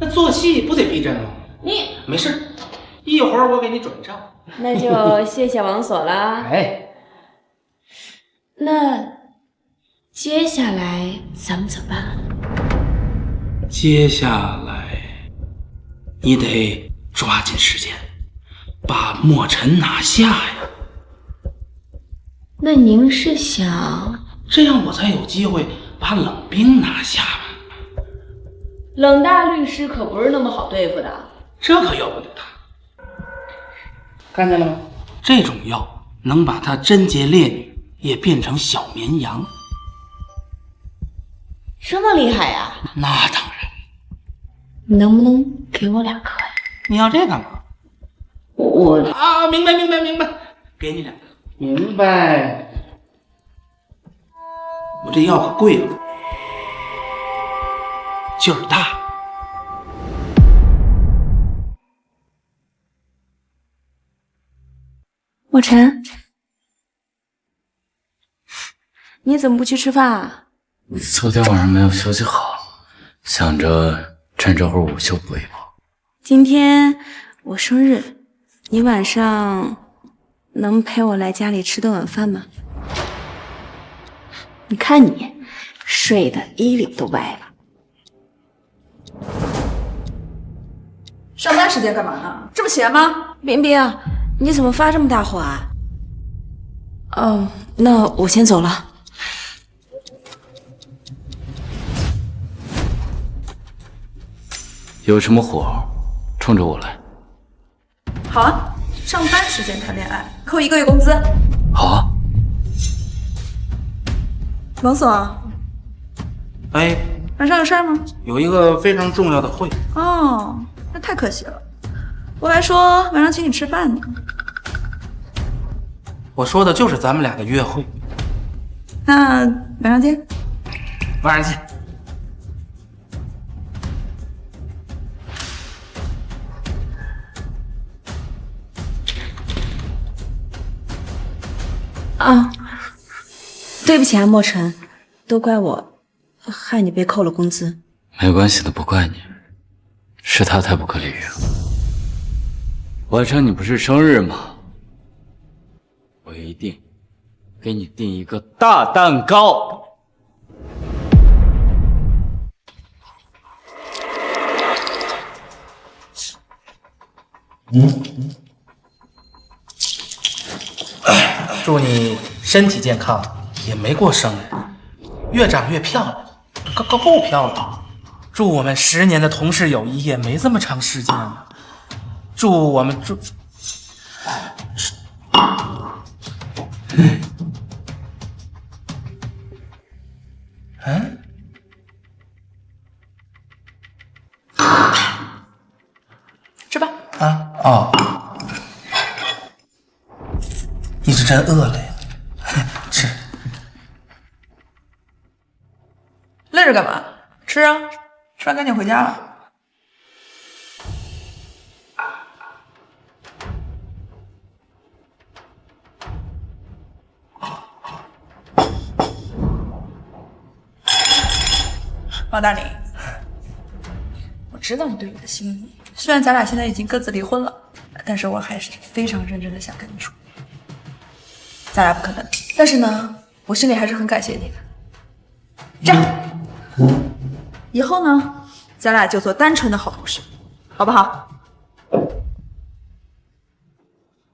那做戏不得逼真吗？你没事，一会儿我给你转账。那就谢谢王所啦。哎，那接下来咱们怎么办啊？接下来你得抓紧时间把莫尘拿下呀。那您是想这样我才有机会把冷冰拿下嘛？冷大律师可不是那么好对付的，这可要不得他。看见了吗？这种药能把他贞洁烈女也变成小绵羊。这么厉害呀？那当然。你能不能给我2颗呀？你要这干嘛？我啊，明白，给你2个。明白。我这药可贵了，劲儿大。莫尘，你怎么不去吃饭啊？昨天晚上没有休息好，想着趁这会儿午休补一补。今天我生日，你晚上能陪我来家里吃顿晚饭吗？你看你睡得衣领都歪了。上班时间干嘛呢？这么闲吗？冰冰，你怎么发这么大火啊？哦，那我先走了。有什么火，冲着我来。好啊，上班时间谈恋爱，扣1个月工资。好啊。王总，哎，晚上有事儿吗？有一个非常重要的会。哦，那太可惜了。我还说晚上请你吃饭呢。我说的就是咱们俩的约会。那晚上见。晚上见。啊，对不起啊，莫尘，都怪我，害你被扣了工资。没关系的，不怪你，是他太不可理喻了。晚上你不是生日吗？我一定给你订一个大蛋糕。祝你身体健康，也没过生日，越长越漂亮，够漂亮。祝我们10年的同事友谊也没这么长时间了。祝我们吃吧。啊哦，你是真饿了呀？吃。愣着干嘛？吃啊！吃完赶紧回家了。王大林，我知道你对我的心意。虽然咱俩现在已经各自离婚了，但是我还是非常认真的想跟你说，咱俩不可能。但是呢，我心里还是很感谢你的。这样，以后呢，咱俩就做单纯的好同事，好不好？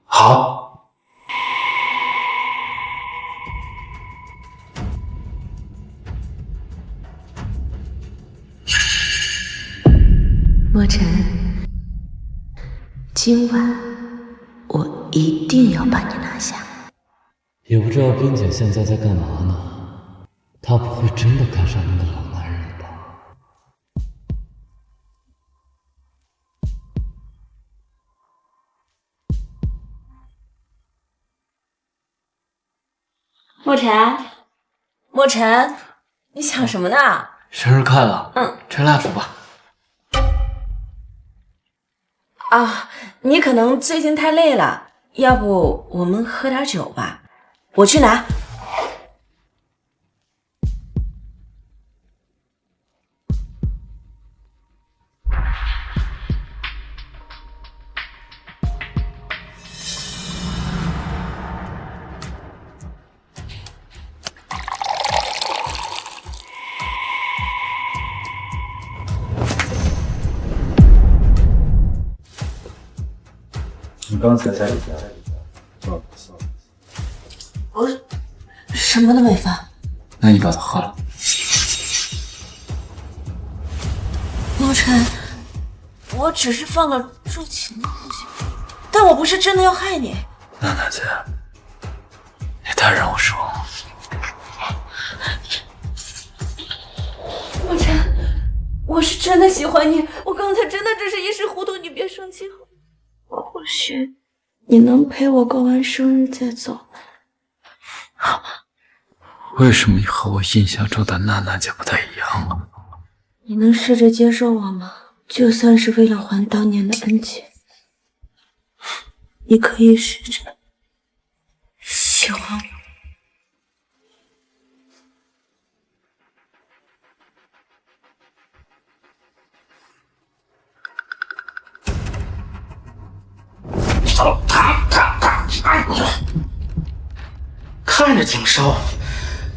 好。莫尘，今晚我一定要把你拿下。也不知道冰姐现在在干嘛呢？她不会真的看上那个老男人了吧？莫尘，莫尘，你想什么呢？生日快乐！吹蜡烛吧。啊，你可能最近太累了，要不我们喝点酒吧？我去拿。你刚才在里边做了什么？我什么都没放。那你把它喝了。莫尘，我只是放了助情的东西，但我不是真的要害你。娜娜姐，你太让我失望了。莫尘，我是真的喜欢你，我刚才真的只是一时糊涂，你别生气。或许你能陪我过完生日再走，好吗？为什么你和我印象中的娜娜姐不太一样啊？你能试着接受我吗？就算是为了还当年的恩情，你可以试着喜欢我。看着挺瘦，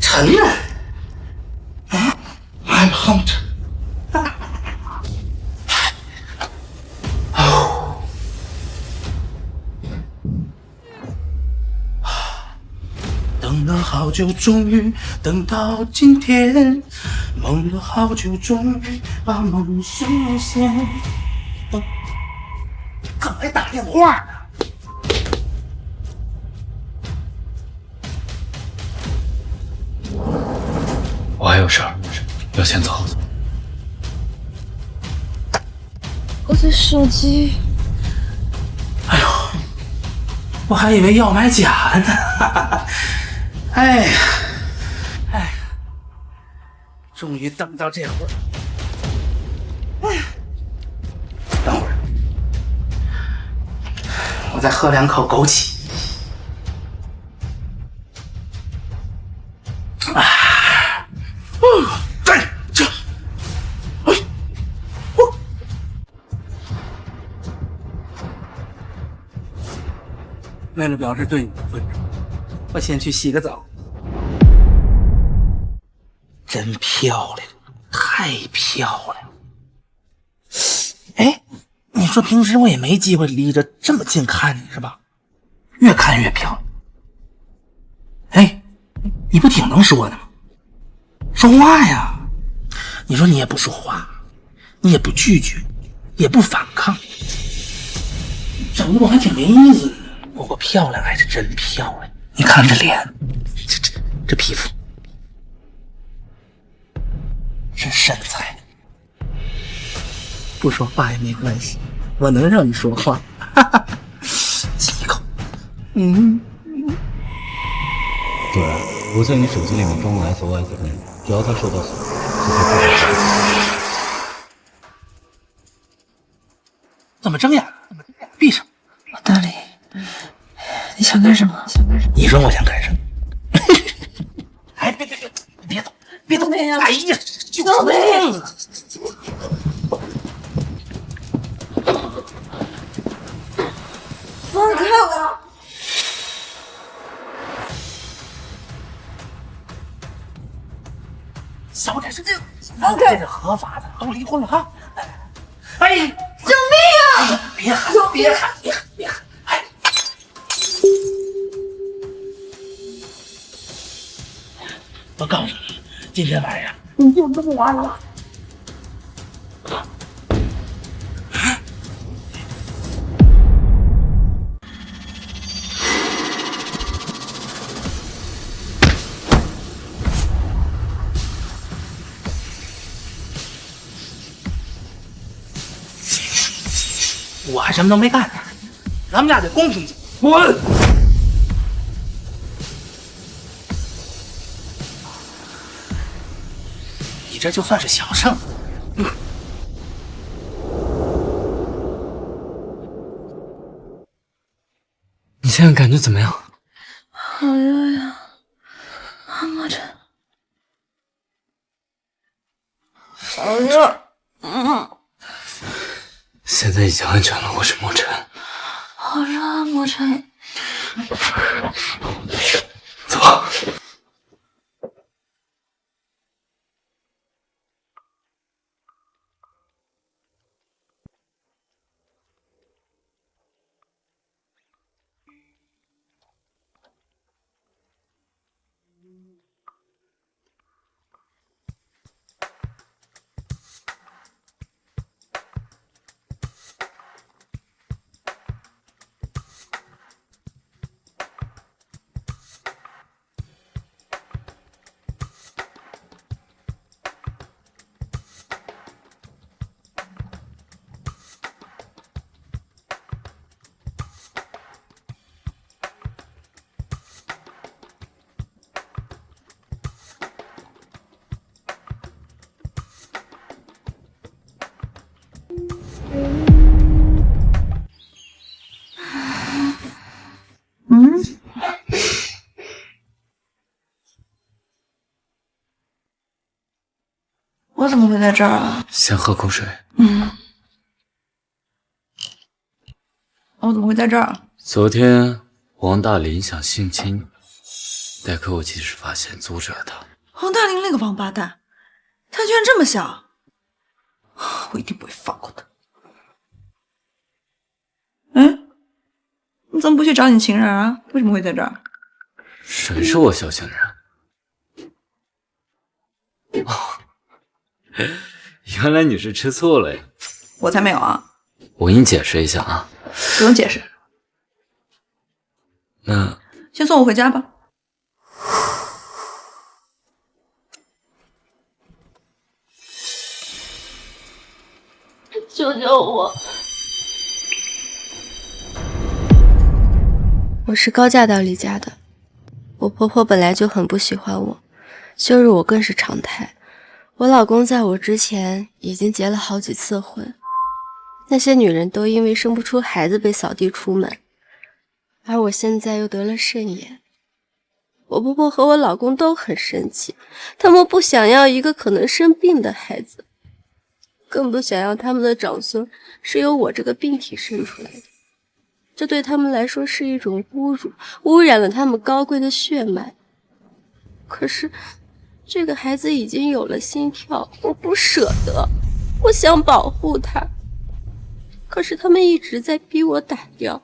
沉了。I'm hungry。哦，等了好久，终于等到今天，梦了好久，终于把梦实现。干嘛打电话呢？我还有事儿，要先走。我的手机。哎呦，我还以为要买假呢。哎呀，终于等到这会儿。哎，等会儿，我再喝2口枸杞。为了表示对你的尊重，我先去洗个澡。真漂亮，太漂亮！哎，你说平时我也没机会离着这么近看你是吧？越看越漂亮。哎，你不挺能说的吗？说话呀！你说你也不说话，你也不拒绝，也不反抗，整的我还挺没意思的。不过漂亮还是真漂亮，你看这脸，这皮肤，这身材，不说话也没关系，我能让你说话。亲一口。对，我在你手机里面装了 SOS 功能，只要它收到锁，就会自动怎么睁眼？闭上。大力，你想干什么？你说我想干什么？哎，别走，别走！哎呀，救命啊！放开我！小点声，放开！这是合法的，都离婚了哈！哎，救命啊！别喊，别喊！哎，我告诉你，今天晚上你就弄完了。我还什么都没干呢，咱们俩得公平点。滚！你这就算是小胜。你现在感觉怎么样？好热呀，摸着。好热。现在已经安全了，我是墨尘。好热啊，墨尘。走。我怎么会在这儿啊？先喝口水。我怎么会在这儿？昨天王大林想性侵你，待会我及时发现，阻止了他。王大林那个王八蛋，他居然这么想，我一定不会放过他。你怎么不去找你情人啊？为什么会在这儿？谁是我小情人？哦，原来你是吃醋了呀！我才没有啊！我给你解释一下啊。不用解释。那先送我回家吧。救救我！我是高嫁到李家的，我婆婆本来就很不喜欢我，羞辱我更是常态。我老公在我之前已经结了好几次婚，那些女人都因为生不出孩子被扫地出门，而我现在又得了肾炎。我婆婆和我老公都很生气，他们不想要一个可能生病的孩子，更不想要他们的长孙是由我这个病体生出来的。这对他们来说是一种侮辱，污染了他们高贵的血脉。可是这个孩子已经有了心跳，我不舍得，我想保护他，可是他们一直在逼我打掉。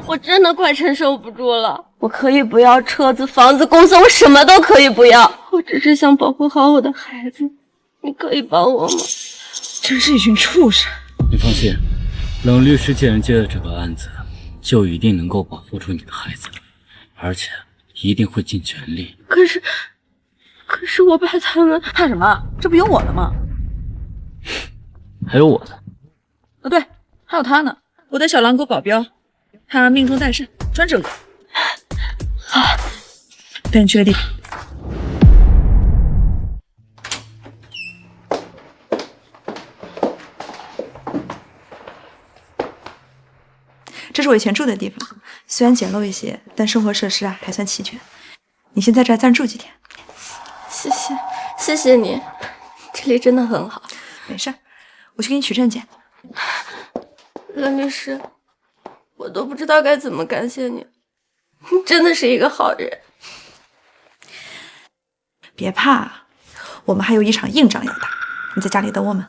我真的快承受不住了，我可以不要车子、房子、公司，我什么都可以不要，我只是想保护好我的孩子，你可以帮我吗？真是一群畜生！你放心，冷律师既然接了这个案子，就一定能够保护住你的孩子，而且一定会尽全力。可是我怕他们……怕什么？这不有我了吗？还有我呢。对，还有他呢，我的小狼狗保镖，他命中带肾，专整狗。好，等你确定。这是我以前住的地方，虽然简陋一些，但生活设施啊还算齐全。你先在这儿暂住几天。谢谢你，这里真的很好。没事，我去给你取证件。冷律师，我都不知道该怎么感谢你，你真的是一个好人。别怕，我们还有一场硬仗要打，你在家里等我们。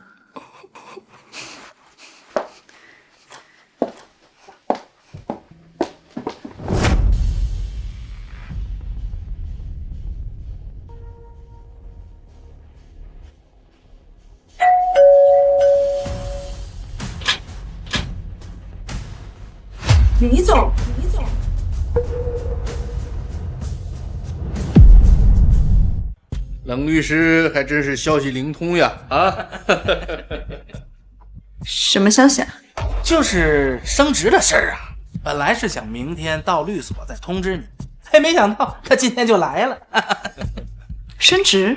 李总，冷律师还真是消息灵通呀！啊，什么消息啊？就是升职的事儿啊。本来是想明天到律所再通知你，嘿，没想到他今天就来了。升职？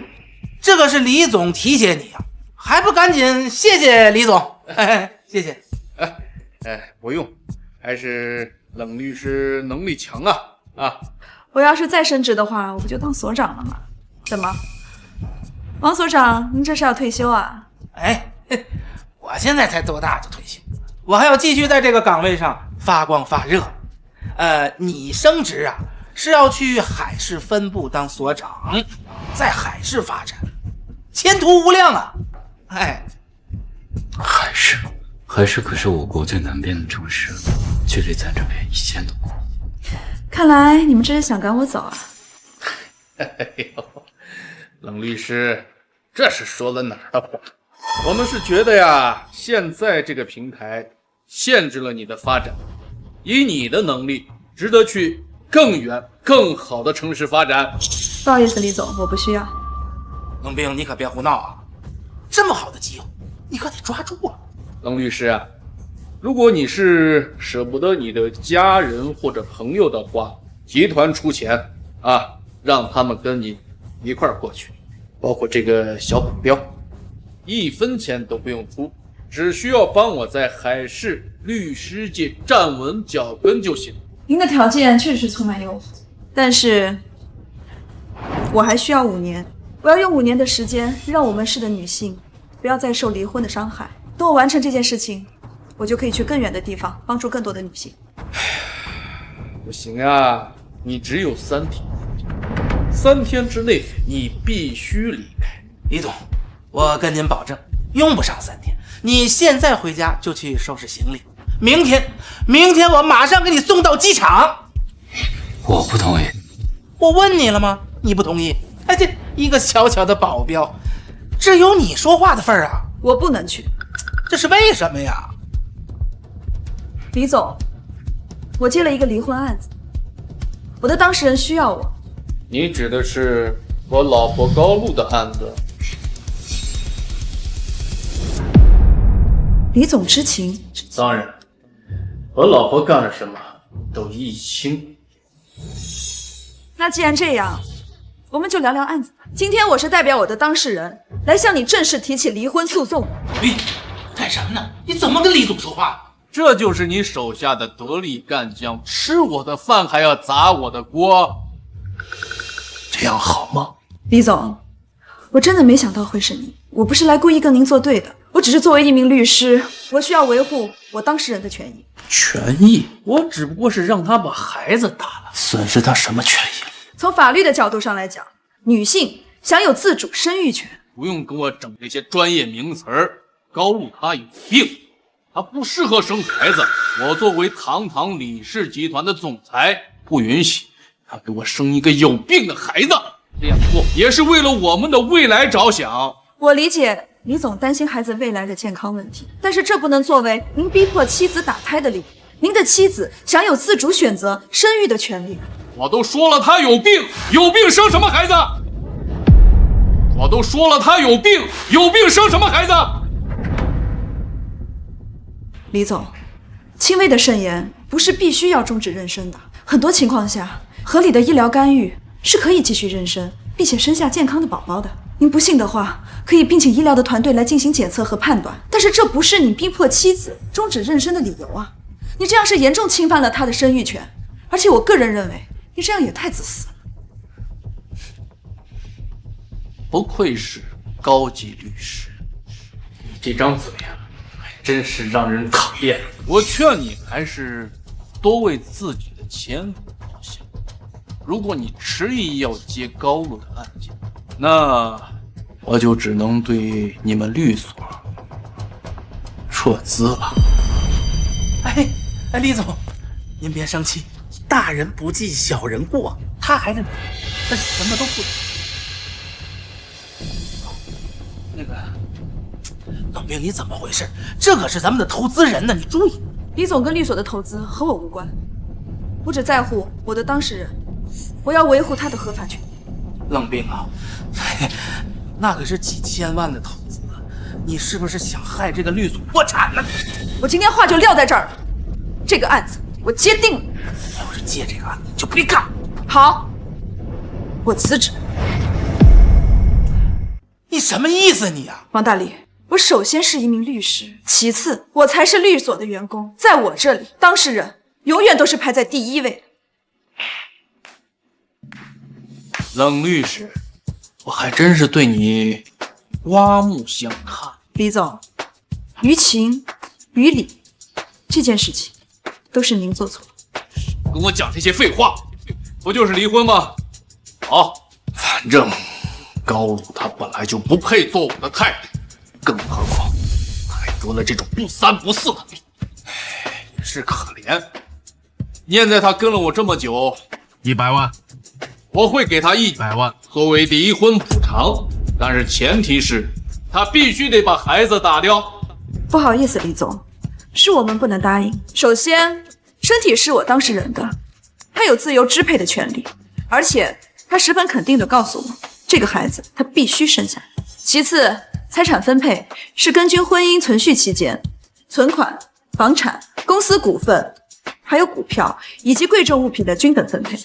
这个是李总提携你啊，还不赶紧谢谢李总？谢谢。不用，还是冷律师能力强啊！啊，我要是再升职的话，我不就当所长了吗？怎么，王所长，您这是要退休啊？我现在才多大就退休，我还要继续在这个岗位上发光发热。你升职啊，是要去海事分部当所长，在海事发展，前途无量啊！海事可是我国最南边的城市，距离咱这边1000多公里。看来你们这是想赶我走啊？冷律师，这是说了哪儿的话？我们是觉得呀，现在这个平台限制了你的发展，以你的能力，值得去更远、更好的城市发展。不好意思，李总，我不需要。冷冰，你可别胡闹啊！这么好的机会，你可得抓住啊！冷律师啊，如果你是舍不得你的家人或者朋友的话，集团出钱啊，让他们跟你一块儿过去，包括这个小保镖，1分钱都不用出，只需要帮我在海事律师界站稳脚跟就行。您的条件确实是充满诱惑，但是我还需要5年，我要用5年的时间，让我们市的女性不要再受离婚的伤害。等我完成这件事情，我就可以去更远的地方，帮助更多的女性。不行啊，你只有3天，3天之内你必须离开。李总，我跟您保证，用不上3天。你现在回家就去收拾行李，明天我马上给你送到机场。我不同意。我问你了吗？你不同意？这一个小小的保镖，只有你说话的份儿啊！我不能去。这是为什么呀？李总，我接了一个离婚案子，我的当事人需要我。你指的是我老婆高露的案子？李总知情？当然，我老婆干了什么都一清。那既然这样，我们就聊聊案子。今天我是代表我的当事人来向你正式提起离婚诉讼。干什么呢？你怎么跟李总说话？这就是你手下的得力干将，吃我的饭还要砸我的锅，这样好吗？李总，我真的没想到会是你。我不是来故意跟您作对的，我只是作为一名律师，我需要维护我当事人的权益。权益？我只不过是让他把孩子打了，损失他什么权益？从法律的角度上来讲，女性享有自主生育权。不用跟我整这些专业名词儿。高露她有病，她不适合生孩子。我作为堂堂李氏集团的总裁，不允许她给我生一个有病的孩子。这样做也是为了我们的未来着想。我理解李总担心孩子未来的健康问题，但是这不能作为您逼迫妻子打胎的理由。您的妻子享有自主选择生育的权利。我都说了她有病，有病生什么孩子？我都说了她有病，有病生什么孩子？李总，轻微的肾炎不是必须要终止妊娠的，很多情况下，合理的医疗干预是可以继续妊娠，并且生下健康的宝宝的。您不信的话，可以聘请医疗的团队来进行检测和判断，但是这不是你逼迫妻子终止妊娠的理由啊！你这样是严重侵犯了她的生育权，而且我个人认为，你这样也太自私了。不愧是高级律师，你这张嘴啊，真是让人讨厌。我劝你还是多为自己的前途着想。如果你执意要接高露的案件，那我就只能对你们律所撤资了。李总，您别生气，大人不计小人过，他还是他什么都不。那个冷冰，你怎么回事？这可是咱们的投资人呢，你注意。李总跟律所的投资和我无关，我只在乎我的当事人，我要维护他的合法权益。冷冰啊，那可是几千万的投资，你是不是想害这个律所破产呢？我今天话就撂在这儿了，这个案子我接定了。要是接这个案子，就别干。好，我辞职。你什么意思你啊？王大力，我首先是一名律师，其次我才是律所的员工，在我这里，当事人永远都是排在第一位的。冷律师，我还真是对你刮目相看。李总，于情于理，这件事情都是您做错了。跟我讲这些废话，不就是离婚吗？好，反正高露她本来就不配做我的太太，更何况还得了这种不三不四的病，也是可怜。念在她跟了我这么久，100万。我会给他100万作为离婚补偿，但是前提是他必须得把孩子打掉。不好意思，李总，是我们不能答应。首先，身体是我当事人的，他有自由支配的权利，而且他十分肯定地告诉我，这个孩子他必须生下来。其次，财产分配是根据婚姻存续期间、存款、房产、公司股份，还有股票以及贵重物品的均等分配。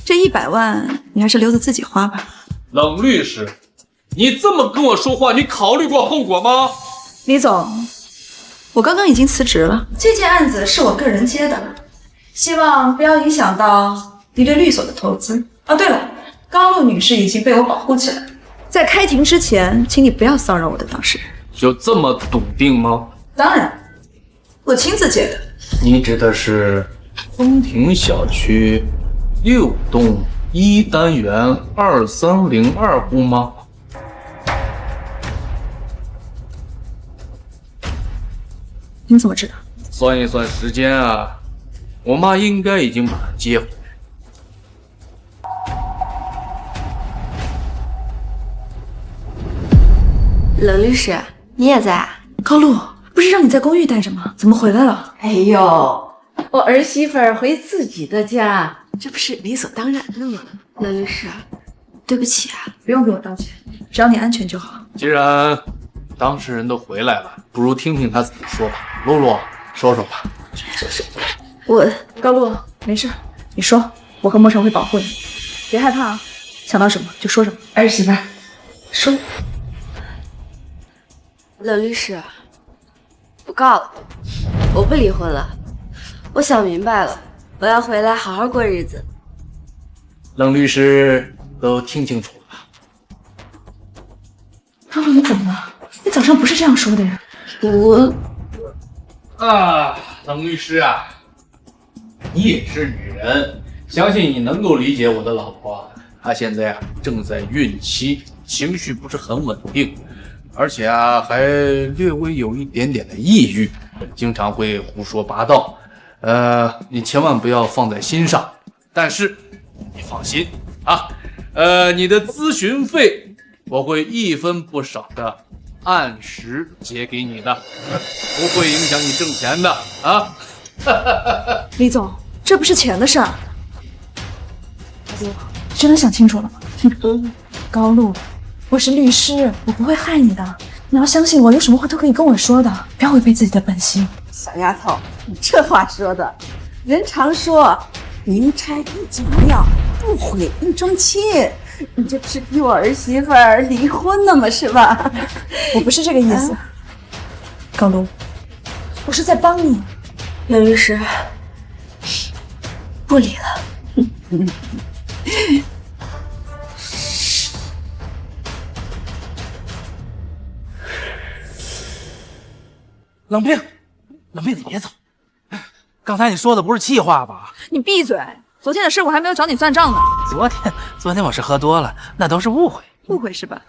这100万你还是留着自己花吧。冷律师，你这么跟我说话，你考虑过后果吗？李总，我刚刚已经辞职了，这件案子是我个人接的，希望不要影响到你对律所的投资。哦，对了，高露女士已经被我保护起来，在开庭之前，请你不要骚扰我的当事人。就这么笃定吗？当然，我亲自接的。你指的是丰庭小区6栋1单元2302户吗？你怎么知道？算一算时间啊，我妈应该已经把她接回来。冷律师，你也在啊？高露，不是让你在公寓待着吗？怎么回来了？哎呦，我儿媳妇儿回自己的家，这不是理所当然的吗？冷律师，对不起啊。不用给我道歉，只要你安全就好。既然当事人都回来了，不如听听他怎么说吧。露露，说说吧。我高露，没事，你说，我和莫尘会保护你。别害怕啊，想到什么就说什么。儿媳妇，说。冷律师，不告了，我不离婚了。我想明白了，我要回来好好过日子。冷律师都听清楚了。高冷，你怎么了？你早上不是这样说的呀？冷律师啊，你也是女人，相信你能够理解我的老婆。她现在正在孕期，情绪不是很稳定，而且还略微有一点点的抑郁，经常会胡说八道。你千万不要放在心上。但是你放心啊，你的咨询费我会1分不少的按时结给你的，不会影响你挣钱的啊。李总，这不是钱的事儿。你真的想清楚了吗？高露，我是律师，我不会害你的。你要相信我，有什么话都可以跟我说的，不要违背自己的本心。小丫头，你这话说的，人常说明拆一景庙，不毁一桩亲。你这不是逼我儿媳妇儿离婚呢吗？是吧？我不是这个意思，高露，我是在帮你。冷律师，不理了。冷冰，冷冰，你别走。刚才你说的不是气话吧？你闭嘴！昨天的事我还没有找你算账呢。昨天我是喝多了，那都是误会。误会是吧？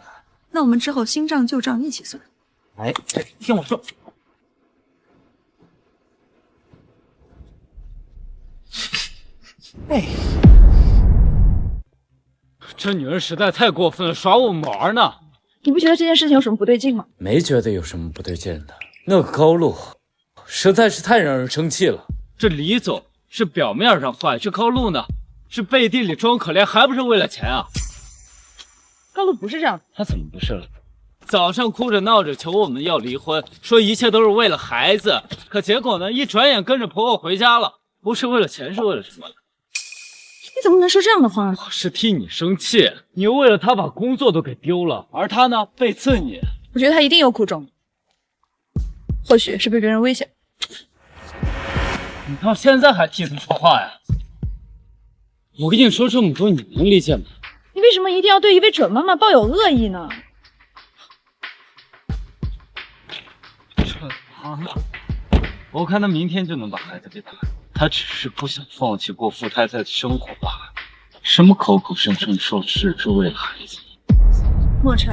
那我们之后新账旧账一起算。哎，听我说。哎，这女人实在太过分了，耍我们玩呢。你不觉得这件事情有什么不对劲吗？没觉得有什么不对劲的。那个高露实在是太让人生气了。这李总是表面上坏，这高露呢是背地里装可怜，还不是为了钱啊？高露不是这样，她怎么不是了？早上哭着闹着求我们要离婚，说一切都是为了孩子，可结果呢，一转眼跟着婆婆回家了。不是为了钱，是为了什么呢？你怎么能说这样的话？我是替你生气，你又为了他把工作都给丢了，而他呢背刺你。我觉得他一定有苦衷，或许是被别人威胁。你到现在还替他说话呀？我跟你说这么多，你能理解吗？你为什么一定要对一位准妈妈抱有恶意呢？准妈妈，我看他明天就能把孩子给打。他只是不想放弃过富太太的生活罢了。什么口口声声说是为了孩子？莫尘，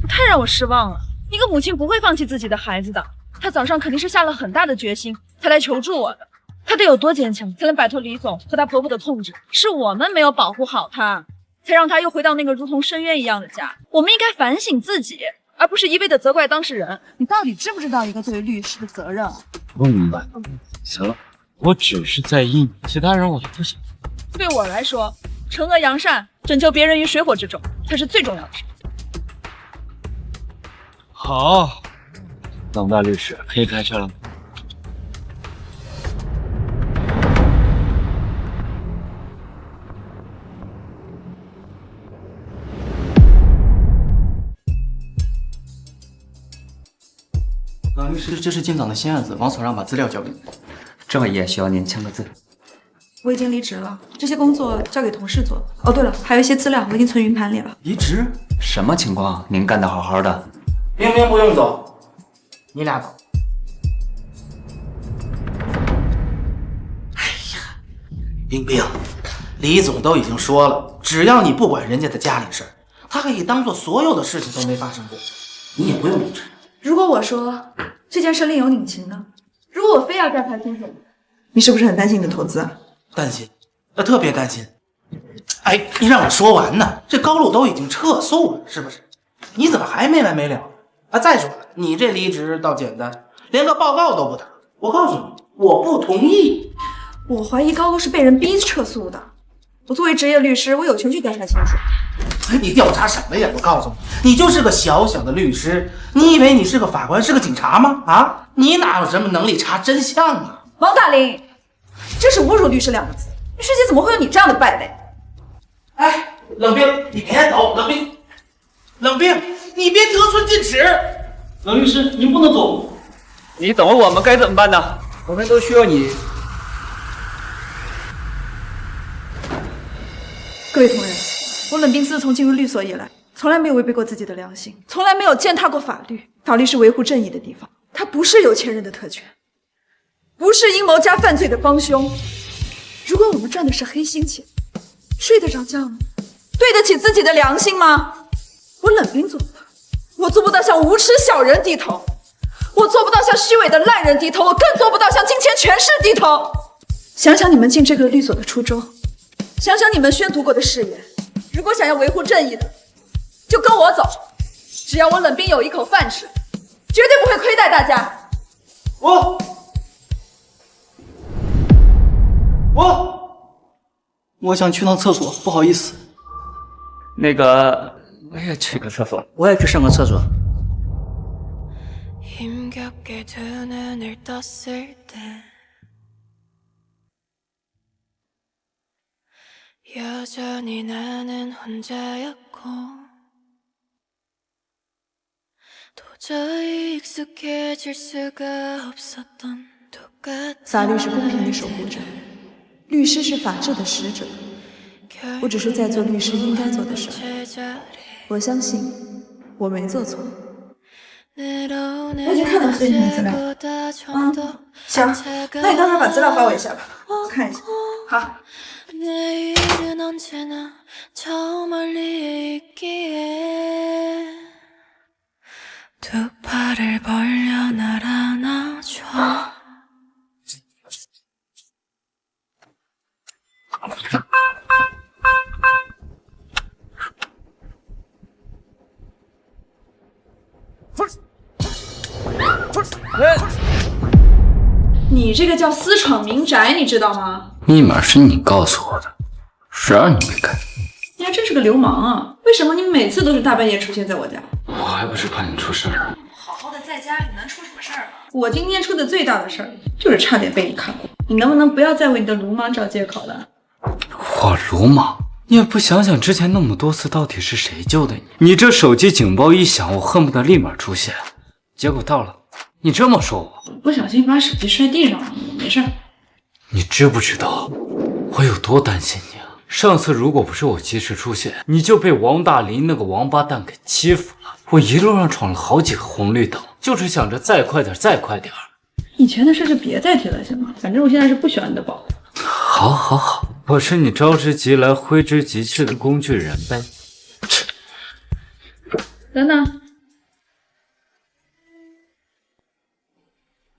你太让我失望了。一个母亲不会放弃自己的孩子的。她早上肯定是下了很大的决心，才来求助我的。她得有多坚强，才能摆脱李总和她婆婆的控制？是我们没有保护好她，才让她又回到那个如同深渊一样的家。我们应该反省自己，而不是一味的责怪当事人。你到底知不知道一个作为律师的责任？不明白。行了。我只是在意你，其他人我不想。对我来说，惩恶扬善，拯救别人于水火之中，才是最重要的事。好，冷大律师可以开车了吗？冷律师，这是今早的新案子，王所让把资料交给你。这也需要您签个字。我已经离职了，这些工作交给同事做。哦，对了，还有一些资料我已经存云盘里了。离职？什么情况？您干得好好的。冰冰不用走，你俩走。哎呀，冰冰，李总都已经说了，只要你不管人家的家里事儿，他可以当做所有的事情都没发生过，你也不用离职。如果我说这件事另有隐情呢？如果我非要调查清楚，你是不是很担心你的投资啊？担心，特别担心。哎，你让我说完呢，这高露都已经撤诉了，是不是？你怎么还没完没了啊？再说了，你这离职倒简单，连个报告都不打。我告诉你，我不同意。我怀疑高露是被人逼撤诉的。我作为职业律师，我有权去调查清楚。你调查什么呀？我告诉你，你就是个小小的律师，你以为你是个法官，是个警察吗？啊，你哪有什么能力查真相啊？王大林，这是侮辱律师2个字。律师界怎么会有你这样的败类？哎，冷冰，你别走，冷冰，冷冰，你别得寸进尺。冷律师，您不能走。你等会我们该怎么办呢？我们都需要你。各位同仁，我冷冰自从进入律所以来，从来没有违背过自己的良心，从来没有践踏过法律。法律是维护正义的地方，它不是有钱人的特权，不是阴谋加犯罪的帮凶。如果我们赚的是黑心钱，睡得着觉吗？对得起自己的良心吗？我冷冰做不到，我做不到向无耻小人低头，我做不到向虚伪的烂人低头，我更做不到向金钱权势低头。想想你们进这个律所的初衷，想想你们宣读过的誓言，如果想要维护正义的，就跟我走。只要我冷冰有一口饭吃，绝对不会亏待大家。我想去趟厕所，不好意思。那个，我也去个厕所。我也去上个厕所。 힘겹게 두 눈을 떴을 때 여전히 나는 혼자였고 도저히 익숙해질 수가 없었던 똑같은 法律是公平的守护者，律师是法治的使者。我只是在做律师应该做的事儿。我相信我没做错。 我已经看到这一份资料。行，那你到时候把资料发我一下吧，我看一下。好。 내일은 언제나 저 멀리에 있기에 두 팔을 벌려 날 안아줘你这个叫私闯民宅，你知道吗？ 密码是你告诉我的，谁让你没开？你还真是个流氓啊！为什么你每次都是大半夜出现在我家？我还不是怕你出事儿。好好的在家里能出什么事儿？我今天出的最大的事儿就是差点被你看过。你能不能不要再为你的鲁莽找借口了？我鲁莽？你也不想想之前那么多次到底是谁救的你？你这手机警报一响，我恨不得立马出现，结果到了，你这么说我，不小心把手机摔地上了，没事。 你知不知道我有多担心你啊？上次如果不是我及时出现，你就被王大林那个王八蛋给欺负了。我一路上闯了好几个红绿灯，就是想着再快点，再快点。以前的事就别再提了，行吗？反正我现在是不喜欢你的保护。好，好，好，我是你招之即来，挥之即去的工具人呗。等等，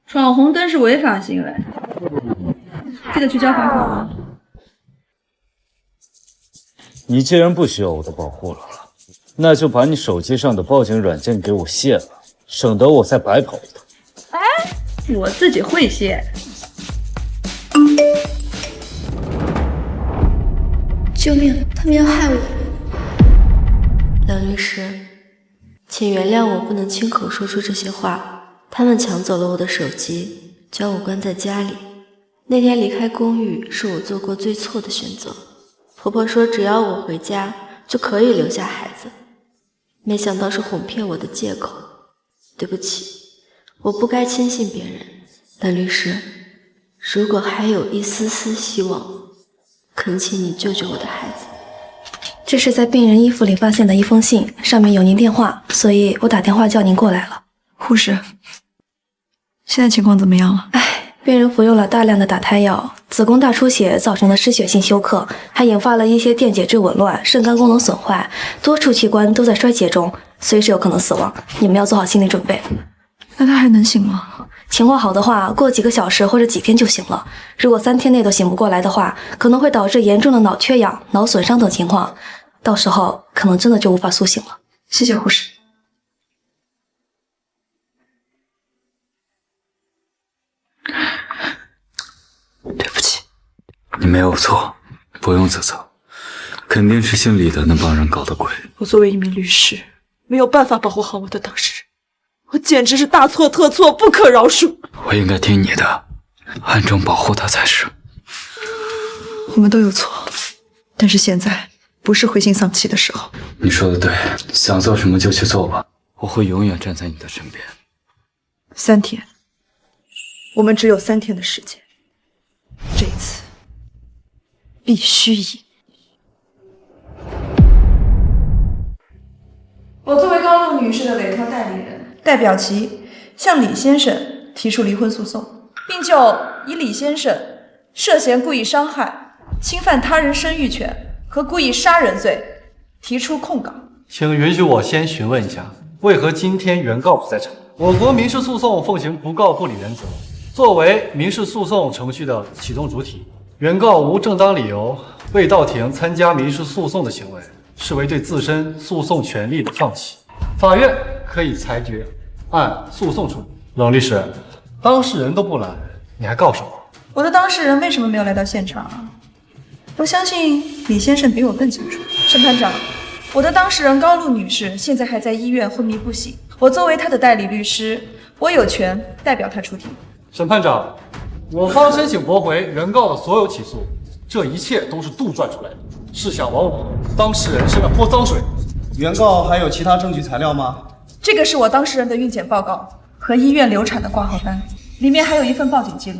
闯红灯是违法行为。 记得去交罚款啊！你既然不需要我的保护了，那就把你手机上的报警软件给我卸了，省得我再白跑一趟。哎，我自己会卸。救命！他们要害我！梁律师，请原谅我不能亲口说出这些话。他们抢走了我的手机，将我关在家里。 那天离开公寓是我做过最错的选择。婆婆说只要我回家就可以留下孩子，没想到是哄骗我的借口。对不起，我不该轻信别人。蓝律师，如果还有一丝丝希望，恳请你救救我的孩子。这是在病人衣服里发现的一封信，上面有您电话，所以我打电话叫您过来了。护士，现在情况怎么样了？ 病人服用了大量的打胎药，子宫大出血造成了失血性休克，还引发了一些电解质紊乱、肾肝功能损坏，多处器官都在衰竭中，随时有可能死亡。你们要做好心理准备。那他还能醒吗？情况好的话，过几个小时或者几天就醒了。如果3天内都醒不过来的话，可能会导致严重的脑缺氧、脑损伤等情况，到时候可能真的就无法苏醒了。谢谢护士。 对不起，你没有错，不用自责，肯定是姓李的那帮人搞的鬼。我作为一名律师，没有办法保护好我的当事人，我简直是大错特错，不可饶恕。我应该听你的，暗中保护他才是。我们都有错，但是现在不是灰心丧气的时候。你说的对，想做什么就去做吧，我会永远站在你的身边。3天，我们只有3天的时间，这一次必须赢。我作为高露女士的委托代理人，代表其向李先生提出离婚诉讼，并就以李先生涉嫌故意伤害、侵犯他人生育权和故意杀人罪提出控告。请允许我先询问一下，为何今天原告不在场？我国民事诉讼奉行不告不理原则，作为民事诉讼程序的启动主体，原告无正当理由未到庭参加民事诉讼的行为，视为对自身诉讼权利的放弃。法院可以裁决按诉讼处理。冷律师，当事人都不来，你还告什么？我的当事人为什么没有来到现场？我相信李先生比我更清楚。审判长，我的当事人高露女士现在还在医院昏迷不醒，我作为她的代理律师，我有权代表她出庭。审判长，我方申请驳回原告的所有起诉，这一切都是杜撰出来的，是想往我当事人身上泼脏水。原告还有其他证据材料吗？这个是我当事人的孕检报告和医院流产的挂号单，里面还有一份报警记录。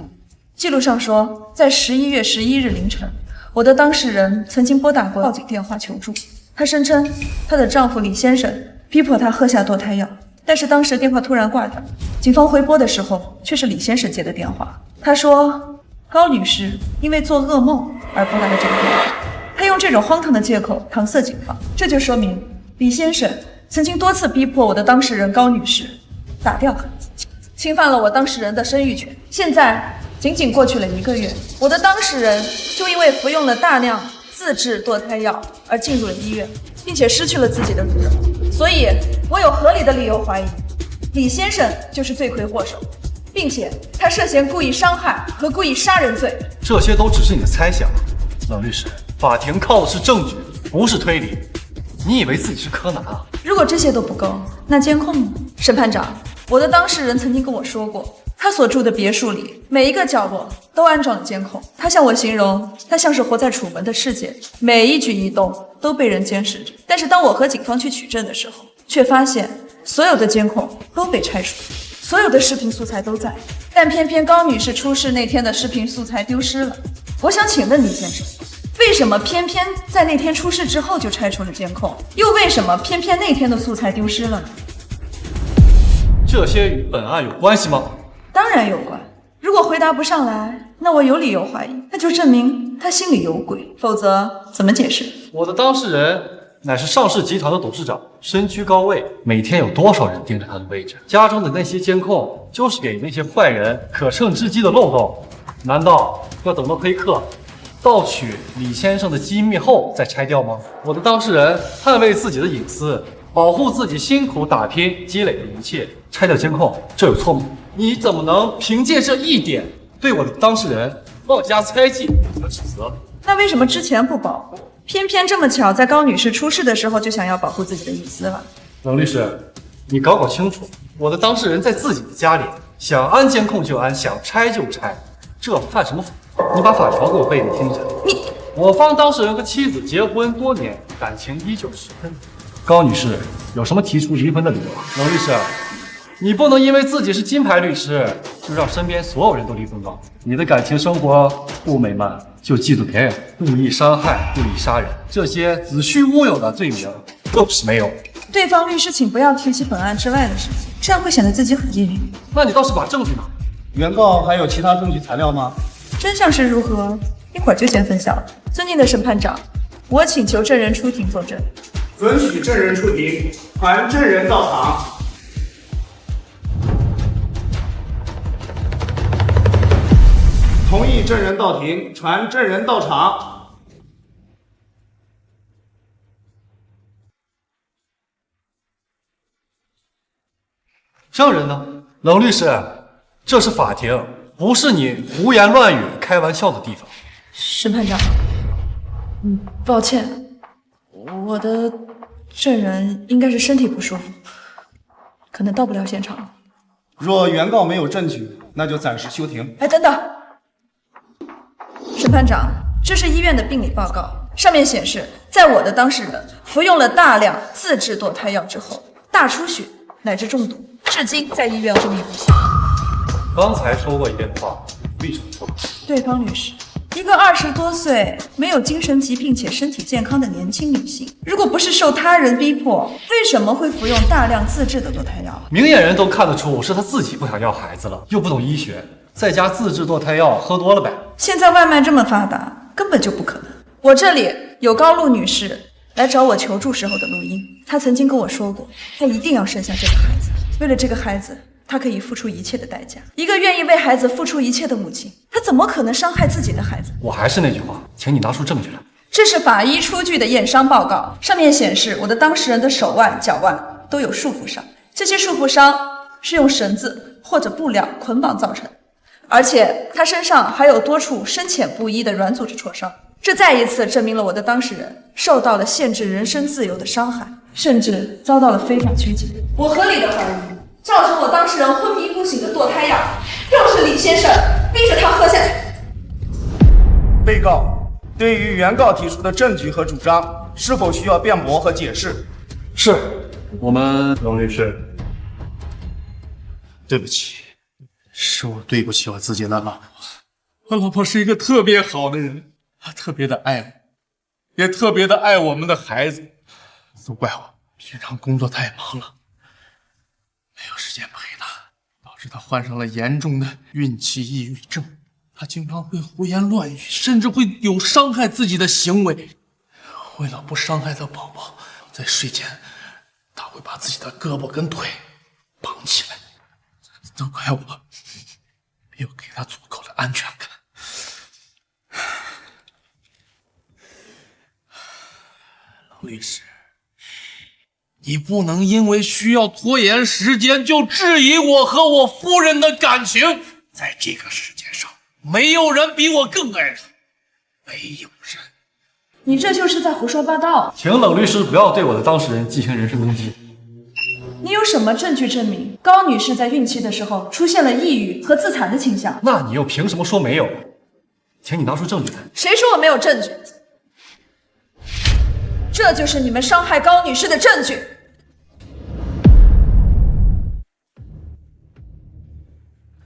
记录上说，在11月11日凌晨，我的当事人曾经拨打过报警电话求助。她声称她的丈夫李先生逼迫她喝下堕胎药，但是当时电话突然挂掉，警方回拨的时候却是李先生接的电话。他说高女士因为做噩梦而拨打了这个电话，他用这种荒唐的借口搪塞警方，这就说明李先生曾经多次逼迫我的当事人高女士打掉孩子，侵犯了我当事人的生育权。现在仅仅过去了1个月，我的当事人就因为服用了大量自制堕胎药而进入了医院，并且失去了自己的乳肉，所以我有合理的理由怀疑李先生就是罪魁祸首，并且他涉嫌故意伤害和故意杀人罪。这些都只是你的猜想。冷律师，法庭靠的是证据，不是推理。你以为自己是柯南啊？如果这些都不够，那监控呢？审判长，我的当事人曾经跟我说过，他所住的别墅里每一个角落都安装了监控。他向我形容，他像是活在楚门的世界，每一举一动都被人监视着。但是当我和警方去取证的时候，却发现所有的监控都被拆除，所有的视频素材都在，但偏偏高女士出事那天的视频素材丢失了。我想请问李先生，为什么偏偏在那天出事之后就拆除了监控？又为什么偏偏那天的素材丢失了呢？这些与本案有关系吗？当然有关。如果回答不上来，那我有理由怀疑，那就证明他心里有鬼，否则怎么解释？我的当事人乃是上市集团的董事长，身居高位，每天有多少人盯着他的位置？家中的那些监控就是给那些坏人可乘之机的漏洞。难道要等到黑客盗取李先生的机密后再拆掉吗？我的当事人捍卫自己的隐私，保护自己辛苦打拼积累的一切，拆掉监控，这有错吗？你怎么能凭借这一点对我的当事人妄加猜忌和指责？那为什么之前不保护，偏偏这么巧在高女士出事的时候就想要保护自己的隐私了？冷律师，你搞清楚，我的当事人在自己的家里，想安监控就安，想拆就拆，这犯什么法？你把法条给我背给听听。我方当事人和妻子结婚多年，感情依旧十分。高女士有什么提出离婚的理由？冷律师，你不能因为自己是金牌律师，就让身边所有人都离婚吧？你的感情生活不美满，就嫉妒别人，故意伤害、故意杀人，这些子虚乌有的罪名都是没有。对方律师，请不要提起本案之外的事情，这样会显得自己很抑郁。那你倒是把证据拿。原告还有其他证据材料吗？真相是如何，一会儿就先分享了。尊敬的审判长，我请求证人出庭作证。准许证人出庭，传证人到场。同意证人到庭，传证人到场。证人呢？冷律师，这是法庭，不是你胡言乱语、开玩笑的地方。审判长，抱歉，我的证人应该是身体不舒服，可能到不了现场。若原告没有证据，那就暂时休庭。哎，等等，审判长，这是医院的病理报告，上面显示，在我的当事人服用了大量自制堕胎药之后，大出血乃至中毒，至今在医院昏迷不醒。刚才说过一遍话，绿城说。对方律师，一个20多岁、没有精神疾病且身体健康的年轻女性，如果不是受他人逼迫，为什么会服用大量自制的堕胎药？明眼人都看得出是他自己不想要孩子了，又不懂医学，在家自制堕胎药喝多了呗。现在外卖这么发达，根本就不可能。我这里有高露女士来找我求助时候的录音，她曾经跟我说过，她一定要生下这个孩子，为了这个孩子，她可以付出一切的代价。一个愿意为孩子付出一切的母亲，她怎么可能伤害自己的孩子？我还是那句话，请你拿出证据来。这是法医出具的验伤报告，上面显示我的当事人的手腕、脚腕都有束缚伤，这些束缚伤是用绳子或者布料捆绑造成的，而且他身上还有多处深浅不一的软组织挫伤。这再一次证明了我的当事人受到了限制人身自由的伤害，甚至遭到了非法拘禁。我合理的怀疑，造成我当事人昏迷不醒的堕胎药，就是李先生逼着他喝下去。被告对于原告提出的证据和主张，是否需要辩驳和解释？是，我们龙律师，对不起，是我对不起我自己的老婆。我老婆是一个特别好的人，她特别的爱我，也特别的爱我们的孩子。都怪我平常工作太忙了，没有时间陪她，导致她患上了严重的孕期抑郁症。她经常会胡言乱语，甚至会有伤害自己的行为。为了不伤害到宝宝，在睡前她会把自己的胳膊跟腿绑起来。都怪我没有给她足够的安全感。龙律师，你不能因为需要拖延时间就质疑我和我夫人的感情。在这个世界上，没有人比我更爱她，没有人。你这就是在胡说八道。请冷律师不要对我的当事人进行人身攻击。你有什么证据证明高女士在孕期的时候出现了抑郁和自残的倾向？那你又凭什么说没有？请你拿出证据来。谁说我没有证据？这就是你们伤害高女士的证据。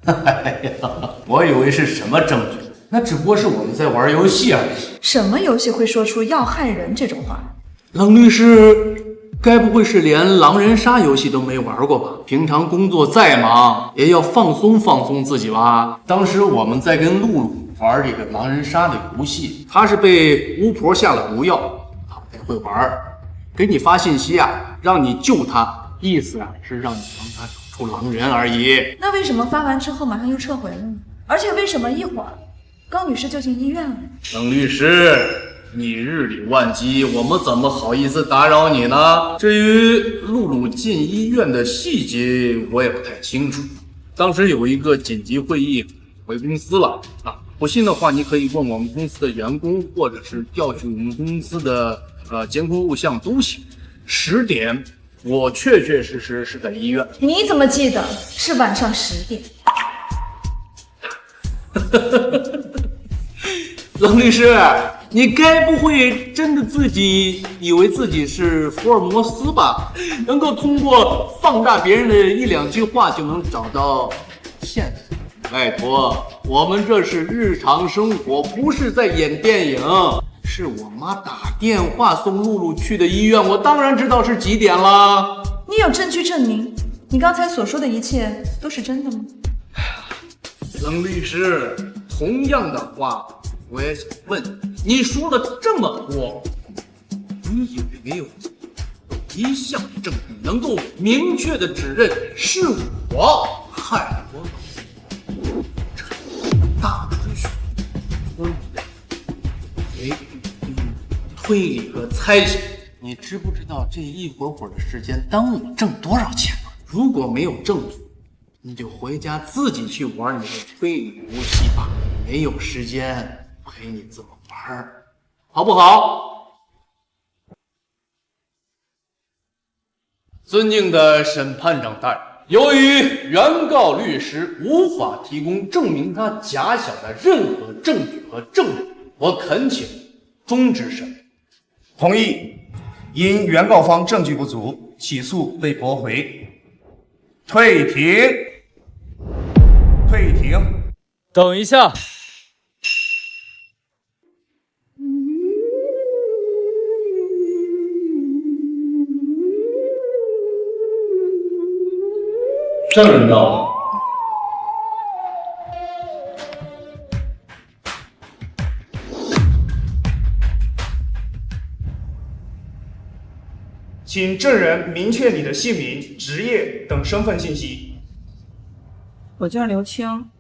哎呀，我以为是什么证据，那只不过是我们在玩游戏而已。什么游戏会说出要害人这种话？冷律师，该不会是连狼人杀游戏都没玩过吧？平常工作再忙，也要放松放松自己吧。当时我们在跟露露玩这个狼人杀的游戏，她是被巫婆下了毒药，她不太会玩，给你发信息啊，让你救她，意思啊是让你帮她找出狼人而已。那为什么发完之后马上又撤回了呢？而且为什么一会儿高女士就进医院了？冷律师，你日理万机，我们怎么好意思打扰你呢？至于露露进医院的细节，我也不太清楚。当时有一个紧急会议，回公司了啊。不信的话，你可以问我们公司的员工，或者是调取我们公司的监控录像都行。10点，我确确实实是在医院。你怎么记得是晚上10点？冷律师，你该不会真的自己以为自己是福尔摩斯吧？能够通过放大别人的1、2句话就能找到线索？拜托，我们这是日常生活，不是在演电影。是我妈打电话送露露去的医院，我当然知道是几点了。你有证据证明你刚才所说的一切都是真的吗？冷律师，同样的话我也想问你，说了这么多，你有没有一项证据能够明确的指认是我害我老婆大出血？推理和猜想，你知不知道这一会儿的时间耽误挣多少钱吗？如果没有证据，你就回家自己去玩你的推理游戏吧，没有时间陪你这么玩，好不好？尊敬的审判长大人，由于原告律师无法提供证明他假想的任何证据和证据，我恳请终止审理。同意。因原告方证据不足，起诉被驳回。退庭。退庭。等一下。证人到。请证人明确你的姓名、职业等身份信息。我叫刘青，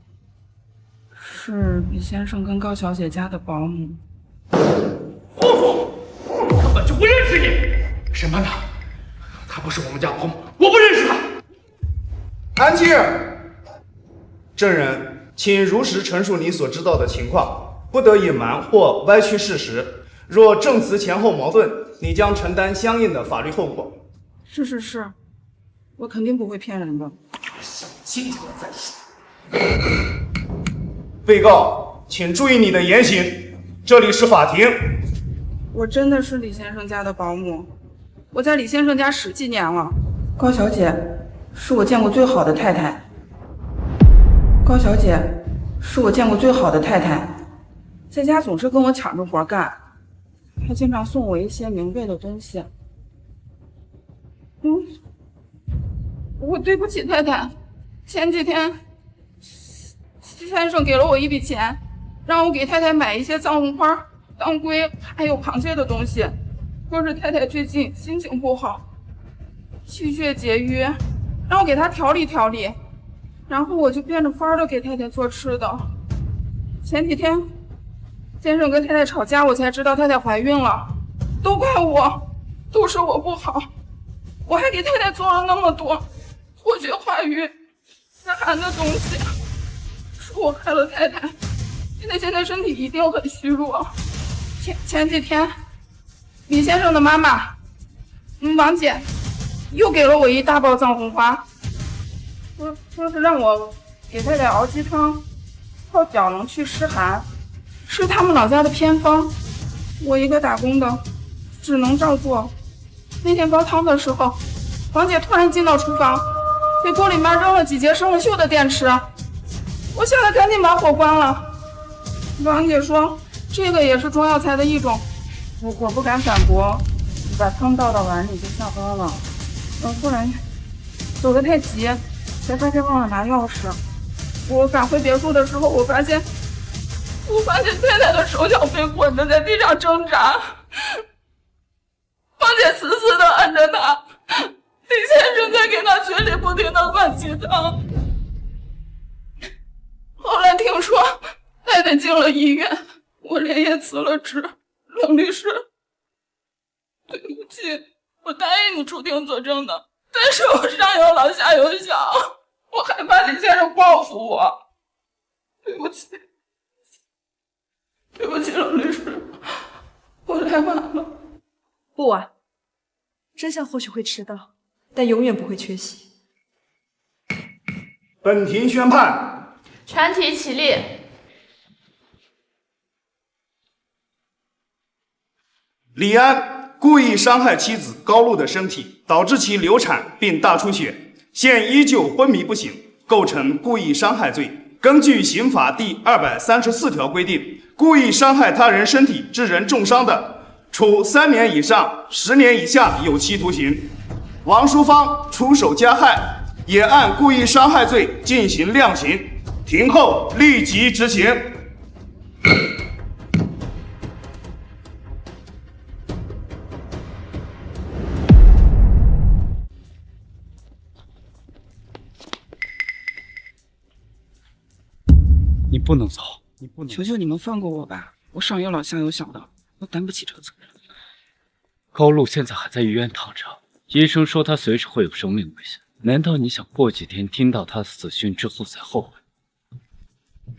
是李先生跟高小姐家的保姆。胡说！我根本就不认识你！什么呢？她不是我们家保姆，我不认识她。安静！证人，请如实陈述你所知道的情况，不得隐瞒或歪曲事实。若证词前后矛盾，你将承担相应的法律后果。是，我肯定不会骗人的。今天再说。被告，请注意你的言行，这里是法庭。我真的是李先生家的保姆，我在李先生家10几年了。高小姐是我见过最好的太太。高小姐是我见过最好的太太，在家总是跟我抢着活干。他经常送我一些名贵的东西。我对不起太太。前几天，先生给了我一笔钱，让我给太太买一些藏红花、当归还有螃蟹的东西。说是太太最近心情不好，气血结瘀，让我给她调理调理。然后我就变着法儿的给太太做吃的。前几天先生跟太太吵架，我才知道太太怀孕了，都怪我，都是我不好。我还给太太做了那么多脱血化瘀止寒的东西，是我害了太太。太太现在身体一定很虚弱。前几天李先生的妈妈王姐又给了我一大包藏红花，说是让我给太太熬鸡汤，泡脚能去湿寒，是他们老家的偏方。我一个打工的只能照做。那天煲汤的时候，王姐突然进到厨房，给锅里面扔了几节生了锈的电池。我吓得赶紧把火关了。王姐说这个也是中药材的一种，我不敢反驳，把汤倒到碗里就下班了。后来走得太急，才发现忘了拿钥匙。我赶回别墅的时候，我发现太太的手脚被捆着在地上挣扎，王姐死死地按着他，李先生在给他嘴里不停地灌鸡汤。后来听说太太进了医院，我连夜辞了职。冷律师，对不起，我答应你出庭作证的，但是我上有老下有小，我害怕李先生报复我，对不起。对不起，冷律师，我来晚了。不晚，真相或许会迟到，但永远不会缺席。本庭宣判，全体起立。李安故意伤害妻子高露的身体，导致其流产并大出血，现依旧昏迷不醒，构成故意伤害罪。根据刑法第234条规定，故意伤害他人身体致人重伤的，处3年以上10年以下有期徒刑。王淑芳出手加害，也按故意伤害罪进行量刑，庭后立即执行。你不能走，你不能。求求你们放过我吧，我上有老下有小的，我担不起这个责任。高露现在还在医院躺着，医生说她随时会有生命危险。难道你想过几天听到她死讯之后才后悔？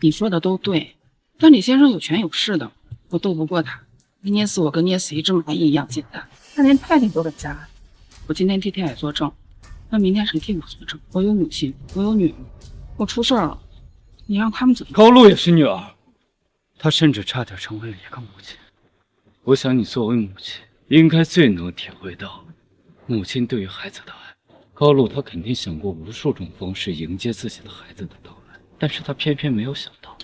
你说的都对，但李先生有权有势的，我斗不过他。捏死我跟捏死一只蚂蚁一样简单。他连太太都敢加害。我今天替太太作证，那明天谁替我作证？我有母亲，我有女儿，我出事了。你让他们怎么？高露也是女儿，她甚至差点成为了一个母亲。我想你作为母亲，应该最能体会到母亲对于孩子的爱。高露他肯定想过无数种方式迎接自己的孩子的到来，但是他偏偏没有想到，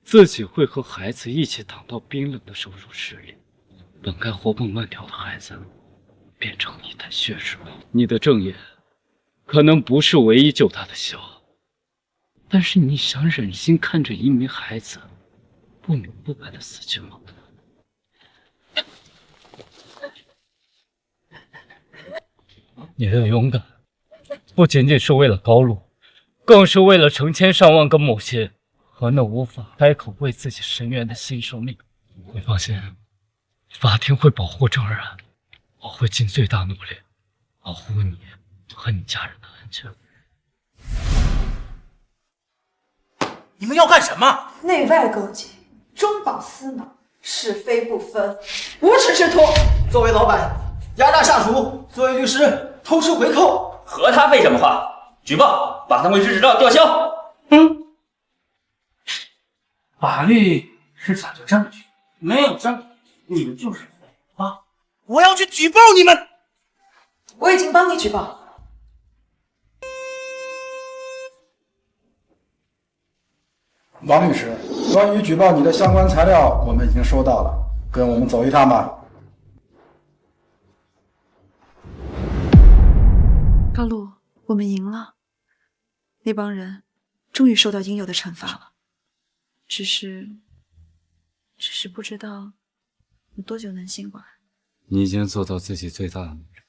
自己会和孩子一起躺到冰冷的手术室里。本该活蹦乱跳的孩子，变成一滩血水。你的正眼，可能不是唯一救他的笑，但是你想忍心看着一名孩子不明不白的死去吗？你的勇敢，不仅仅是为了高露，更是为了成千上万个母亲和那无法开口为自己伸冤的新生命。你放心，法庭会保护证人，我会尽最大努力保护你和你家人的安全。你们要干什么？内外勾结，中饱私囊，是非不分，无耻之徒！作为老板，压榨下属；作为律师，偷吃回扣。和他废什么话？举报，把他律师执照吊销。法律是讲究证据，没有证据，你们就是废话。我要去举报你们！我已经帮你举报。王律师，关于举报你的相关材料，我们已经收到了，跟我们走一趟吧。高露，我们赢了，那帮人终于受到应有的惩罚了。只是不知道有多久能醒过来。你已经做到自己最大的努力，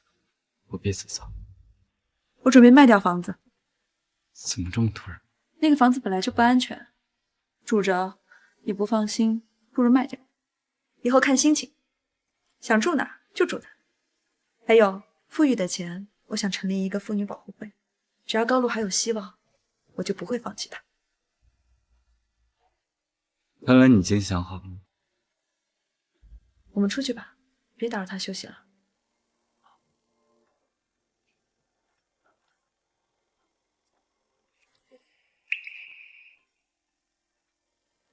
不必自责。我准备卖掉房子。怎么这么突然？那个房子本来就不安全，住着也不放心，不如卖掉。以后看心情，想住哪就住哪。还有富裕的钱，我想成立一个妇女保护会，只要高露还有希望，我就不会放弃她。看来你已经想好了。我们出去吧，别打扰她休息了。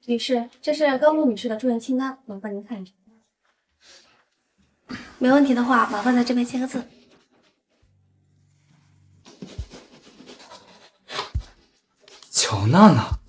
女士，这是高露女士的住院清单，麻烦您看一下。没问题的话，麻烦在这边签个字。乔娜娜。